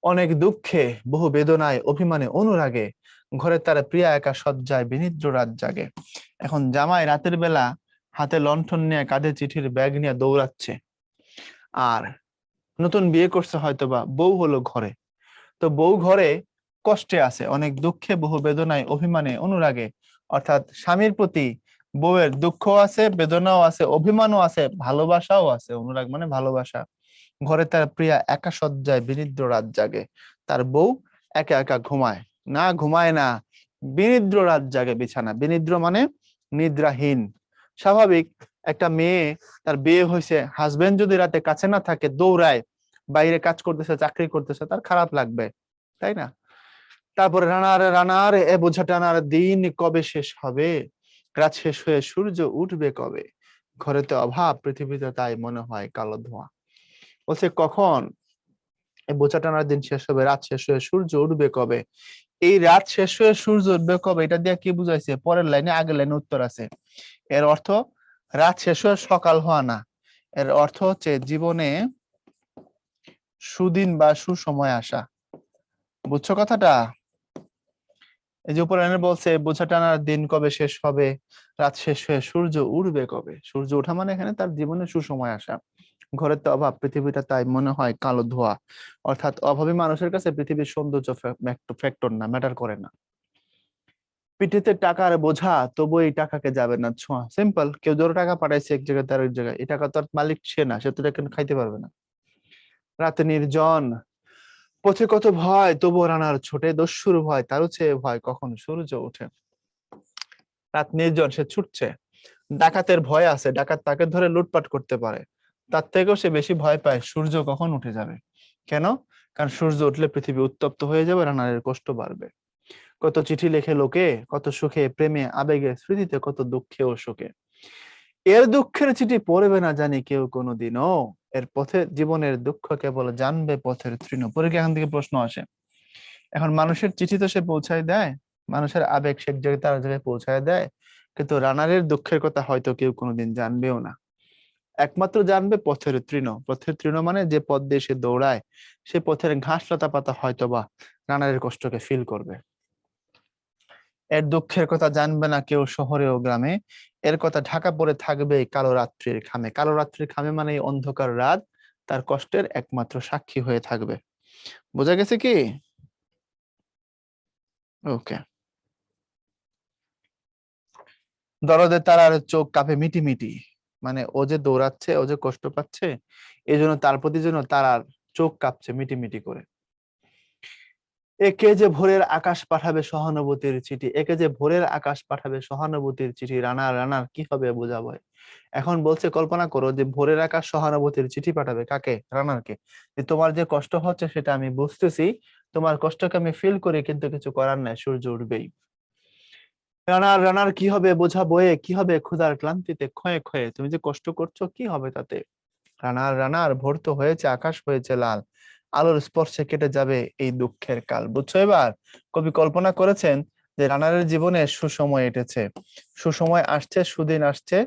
অনেক দুঃখে, বহু বেদনায়, অভিমানে, অনুরাগে ঘরে তার প্রিয়া একা শয্যায় বিনিদ্র রাত জাগে। এখন জামাই রাতের বেলা হাতে লণ্ঠন নিয়ে, কাঁধে চিঠির ব্যাগ নিয়ে দৌড়াচ্ছে। আর নতুন বিয়ে করছে হয়তোবা, বউ হলো ঘরে। তো বউ ঘরে কষ্টে আছে, অনেক দুঃখে, বহু বেদনায়, অভিমানে, অনুরাগে। অর্থাৎ স্বামীর প্রতি বউয়ের দুঃখ আছে, বেদনাও আছে, অভিমানও আছে, ভালোবাসাও আছে। অনুরাগ মানে ভালোবাসা। ঘরে তার প্রিয়া একা শয্যায় বিনিদ্র রাত জাগে। তার বউ একা একা ঘুমায়, না ঘুমায় না, বিনিদ্র রাত জাগে বিছানা। বিনিদ্র মানে নিদ্রাহীন। স্বাভাবিক, একটা মেয়ে, তার বিয়ে হয়েছে, হাজবেন্ড যদি রাতে কাছে না থাকে, দৌড়ায়, বাইরে কাজ করতেছে, চাকরি করতেছে, তার খারাপ লাগবে, তাই না? তারপরে রানার রানার এ বোঝা টানার দিন কবে শেষ হবে, রাত শেষ হয়ে সূর্য উঠবে কবে, ঘরেতে অভাব, পৃথিবীতে তাই মনে হয় কালো ধোঁয়া। বলছে কখন এই বোঝা টানার দিন শেষ হবে, রাত শেষ হয়ে সূর্য উঠবে কবে। এই রাত শেষ হয়ে সূর্য উঠবে কবে, এটা দিয়ে কি বুঝাইছে? পরের লাইনে, আগের লাইনে উত্তর আছে। এর অর্থ রাত শেষ হয়ে সকাল হওয়া না, এর অর্থ হচ্ছে জীবনে সুদিন বা সুসময় আসা। বুঝছো কথাটা? এই যে উপরে লাইনে বলছে বোঝা টানার দিন কবে শেষ হবে, রাত শেষ হয়ে সূর্য উঠবে কবে। সূর্য ওঠা মানে এখানে তার জীবনে সুসময় আসা। ঘরের তো অভাব, পৃথিবীটা তাই মনে হয় কালো ধোঁয়া। অর্থাৎ অভাবী মানুষের কাছে পৃথিবীর সৌন্দর্য ফ্যাক্টর না, ম্যাটার করে না। পিঠেতে টাকার বোঝা, তবু এই টাকাকে যাবে না ছোঁয়া। সিম্পল, কেউ ধরো টাকা পাঠাইছে এক জায়গায় তার এক জায়গায়, এই টাকা তো আর মালিক সে না, সে তো এটা খাইতে পারবে না। রাতে নির্জন, পথে কত ভয়, তবু রানার ছোটে, দস্যুর ভয়, তারও চেয়ে ভয় কখন সূর্য ওঠে। রাত নির্জন, সে ছুটছে। ডাকাতের ভয় আছে, ডাকাত তাকে ধরে লুটপাট করতে পারে, তার থেকেও সে বেশি ভয় পায় সূর্য কখন উঠে যাবে। কেন? কারণ সূর্য উঠলে পৃথিবী উত্তপ্ত হয়ে যাবে, রানারের কষ্ট বাড়বে। কত চিঠি লেখে লোকে, কত সুখে, প্রেমে, আবেগে, স্মৃতিতে, কত দুঃখে ও শোকে। এর দুঃখের চিঠি পড়বে না জানি কেউ কোনোদিনও, এর পথে জীবনের দুঃখ কেবল জানবে পথের তৃণ। পরীক্ষা এখান থেকে প্রশ্ন আসে। এখন মানুষের চিঠি তো সে পৌঁছায় দেয়, মানুষের আবেগ সে এক জায়গায় তার জায়গায় পৌঁছায় দেয়, কিন্তু রানারের দুঃখের কথা হয়তো কেউ কোনোদিন জানবেও না। একমাত্র জানবে পথের তৃণ। পথের তৃণ মানে যে পথ দিয়ে সে দৌড়ায়, সে পথের ঘাস লতা পাতা হয়তোবা রানারের কষ্টকে ফিল করবে। এর দুঃখের কথা জানবে না কেউ শহরে ও গ্রামে, এর কথা ঢাকা পড়ে থাকবে কালো রাত্রির খামে। কালো রাত্রির খামে মানে এই অন্ধকার রাত তার কষ্টের একমাত্র সাক্ষী হয়ে থাকবে। বোঝা গেছে কি? ওকে। দরদে তারার চোখ কাঁপে মিটি মিটি, মানে ও যে দৌড়াচ্ছে, ও যে কষ্ট পাচ্ছে, এই জন্য তার প্রতি যেন তারার চোখ কাঁপছে মিটি মিটি করে। একে যে ভোরের আকাশ পাঠাবে সহানুভূতির চিঠি, একে যে ভোরের আকাশ পাঠাবে সহানুভূতির চিঠি, রানার রানার কি হবে বোঝাবো। এখন বলছে কল্পনা করো যে ভোরের আকাশ সহানুভূতির চিঠি পাঠাবে কাকে, রানারকে, যে তোমার যে কষ্ট হচ্ছে সেটা আমি বুঝতেছি, তোমার কষ্টকে আমি ফিল করি, কিন্তু কিছু করার নাই, সূর্য উঠবেই। রানার রানার কি হবে বোঝা বয়ে, কি হবে ক্ষুধার ক্লান্তিতে ক্ষয়ে ক্ষয়ে, তুমি যে কষ্ট করছো কি হবে তাতে। রানার রানার ভোর তো হয়েছে, আকাশ হয়েছে লাল, আলোর স্পর্শে কেটে যাবে এই দুঃখের কাল। বুঝছো এবার? কবি কল্পনা করেছেন যে রানারের জীবনে সুসময় এসেছে, সুসময় আসছে, সুদিন আসছে,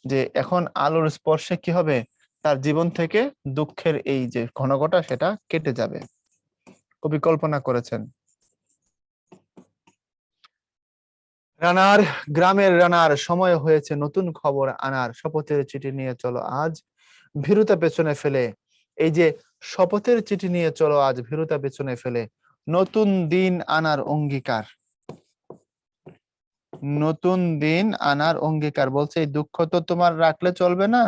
যে এখন আলোর স্পর্শে কি হবে, তার জীবন থেকে দুঃখের এই যে ঘনঘটা সেটা কেটে যাবে, কবি কল্পনা করেছেন। রানার, গ্রামের রানার, সময় হয়েছে নতুন খবর আনার, শপথের চিঠি নিয়ে চলো আজ ভীরুতা পেছনে ফেলে। এই যে শপথের চিঠি নিয়ে চলো আজ ভীরুতা পেছনে ফেলে, নতুন দিন আনার অঙ্গীকার, নতুন দিন আনার অঙ্গীকার। বলছে এই দুঃখ তো তোমার রাখলে চলবে না,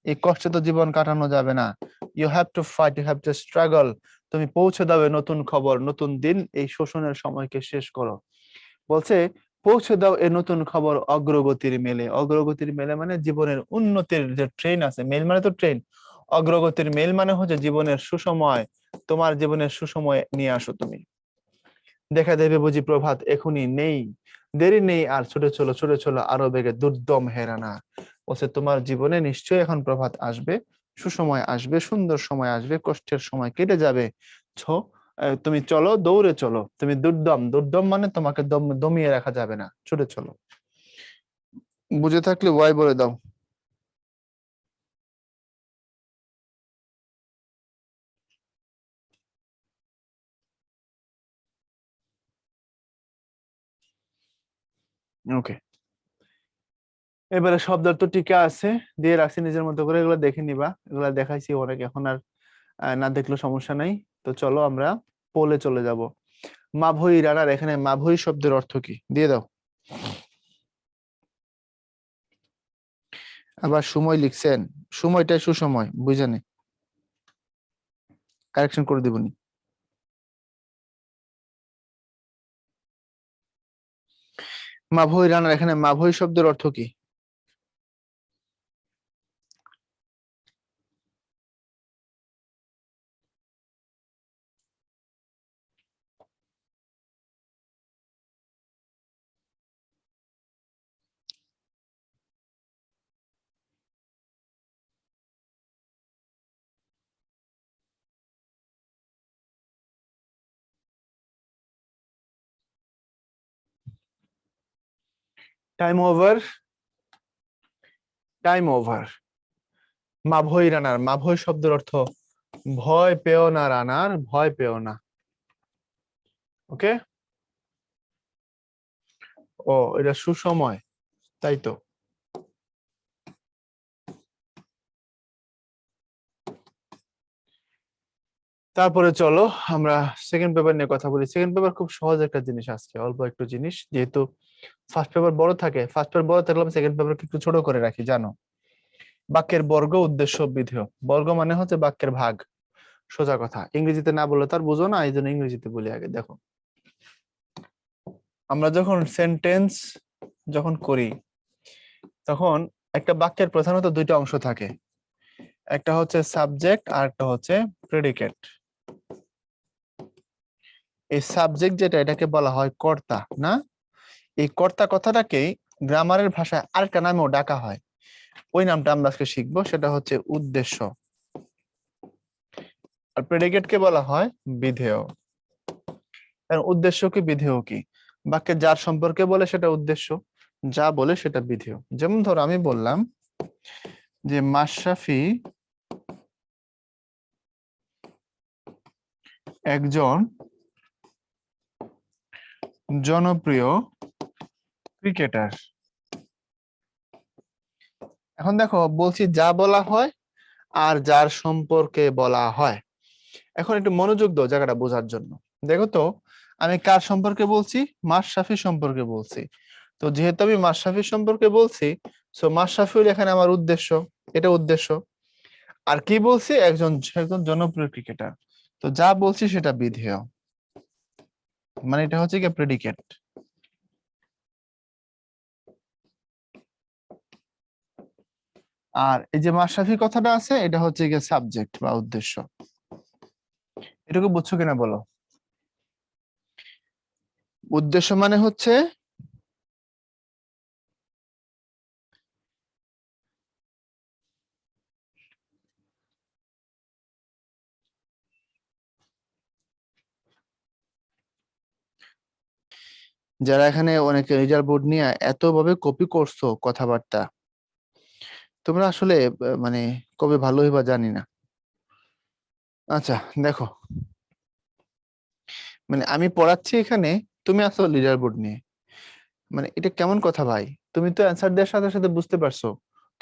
এই কষ্টে তো জীবন কাটানো যাবে না, you have to fight, you have to struggle. তুমি পৌঁছে দাও নতুন খবর, নতুন দিন, এই শোষণের সময়কে শেষ করো। বলছে পৌঁছে দাও এ নতুন খবর অগ্রগতির মেলে, অগ্রগতির মেলে মানে জীবনের উন্নতির যে ট্রেন আছে, মেল মানে তো ট্রেন, অগ্রগতির মেল মানে হচ্ছে জীবনের সুসময়, তোমার জীবনের সুসময় নিয়ে আসো তুমি। দেখা দেবে বুঝি প্রভাত এখনই নেই, দেরি নেই আর, ছুটে চলো ছুটে চলো আরো বেগে দুর্দম হেরানা। বলছে তোমার জীবনে নিশ্চয়ই এখন প্রভাত আসবে, সুসময় আসবে, সুন্দর সময় আসবে, কষ্টের সময় কেটে যাবে। তুমি চলো, দৌড়ে চলো, তুমি দুর্দম, দুর্দম মানে তোমাকে দমিয়ে রাখা যাবে না, ছুটে চলো। বুঝে থাকলে ওয়াই বলে দাও। ওকে, এবারে শব্দের তো টিকা আছে, দিয়ে রাখছি নিজের মতো করে, এগুলো দেখে নিবা, এগুলো দেখাইছি অনেক, এখন আর না দেখলেও সমস্যা নাই। তো চলো আমরা পোলে চলে যাব। মাভৈ রানার, এখানে মাভৈ শব্দের অর্থ কি দিয়ে দাও। আবার সময় লিখছেন, সময়টা সুসময় বুঝে নে, কারেকশন করে দিবনি। মাভৈ রানার, এখানে মাভৈ শব্দের অর্থ কি? Time over, time over. মাভৈ রানার, মাভৈ শব্দের অর্থ ভয় পেও না রানার, ভয় পেও না। ওকে, ও এটা সুসময়, তাই তো। তারপরে চলো আমরা সেকেন্ড পেপার নিয়ে কথা বলি। সেকেন্ড পেপার খুব সহজ একটা জিনিস, আজকে অল্প একটু জিনিস, যেহেতু ফার্স্ট পেপার বড় থাকে, ফার্স্ট পেপার বড় থাকলে আমি সেকেন্ড পেপারকে একটু ছোট করে রাখি, জানো। বাক্যের বর্গ, উদ্দেশ্য, বিধেয়। বর্গ মানে হচ্ছে বাক্যের ভাগ, সোজা কথা, ইংরেজিতে না বললে তার বুঝো না, এই জন্য ইংরেজিতে বলি আগে। দেখো, আমরা যখন সেন্টেন্স যখন করি, তখন একটা বাক্যের প্রধানত দুইটা অংশ থাকে, একটা হচ্ছে সাবজেক্ট আর একটা হচ্ছে প্রেডিকেট। এই সাবজেক্ট যেটা, এটাকে বলা হয় কর্তা, না? এই কর্তা কথাটাকেই গ্রামারের ভাষায় আরেকটা নামেও ডাকা হয়, ওই নামটা আমরা আজকে শিখবো, সেটা হচ্ছে উদ্দেশ্য। আর প্রেডিকেট কে বলা হয় বিধেয়। কারণ উদ্দেশ্য কি বিধেয় কি, বাক্যে যার সম্পর্কে বলে সেটা উদ্দেশ্য, যা বলে সেটা বিধেয়। যেমন ধরো আমি বললাম যে মাশরাফি একজন জনপ্রিয় ক্রিকেটার। এখন দেখো বলছি যা বলা হয় আর যার সম্পর্কে বলা হয়। এখন একটু মনোযোগ দাও জায়গাটা বোঝার জন্য। দেখো তো, আমি কার সম্পর্কে বলছি? মাশরাফি সম্পর্কে বলছি। তো যেহেতু আমি মাশরাফি সম্পর্কে বলছি, সো মাশরাফি হলো এখানে আমার উদ্দেশ্য, এটা উদ্দেশ্য। আর কি বলছি, একজন একজন জনপ্রিয় ক্রিকেটার। তো যা বলছি সেটা বিধেয়, মানে এটা হচ্ছে কি প্রেডিকেট। আর এই যে মাশরাফি কথাটা আছে, এটা হচ্ছে গিয়ে সাবজেক্ট বা উদ্দেশ্য। এটুকু বুঝছো কিনা বলো? উদ্দেশ্য মানে হচ্ছে যারা এখানে অনেকে রেজাল্ট বোর্ড নিয়ে এত ভাবে কপি করছো কথাবার্তা, তোমরা আসলে মানে কবে ভালো হইবা জানি না। আচ্ছা, দেখো, মানে আমি পড়াচ্ছি এখানে, তুমি আসো লিডার বোর্ড নিয়ে, মানে এটা কেমন কথা ভাই? তুমি তো অ্যান্সার দেওয়ার সাথে সাথে বুঝতে পারছো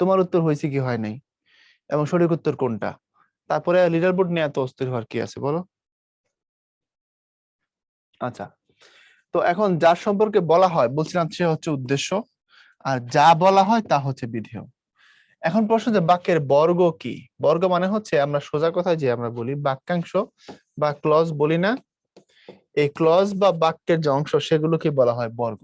তোমার উত্তর হয়েছে কি হয় নাই, এবং সঠিক উত্তর কোনটা। তারপরে লিডার বোর্ড নিয়ে এত অস্থির হওয়ার কি আছে বলো? আচ্ছা, তো এখন যার সম্পর্কে বলা হয় বলছিলাম সে হচ্ছে উদ্দেশ্য, আর যা বলা হয় তা হচ্ছে বিধেয়। এখন প্রশ্ন যে বাক্যের বর্গ কি? বর্গ মানে হচ্ছে আমরা সোজা কথায় যে আমরা বলি বাক্যাংশ বা ক্লজ বলি না, এই ক্লজ বা বাক্যের যে অংশ সেগুলোকে বলা হয় বর্গ।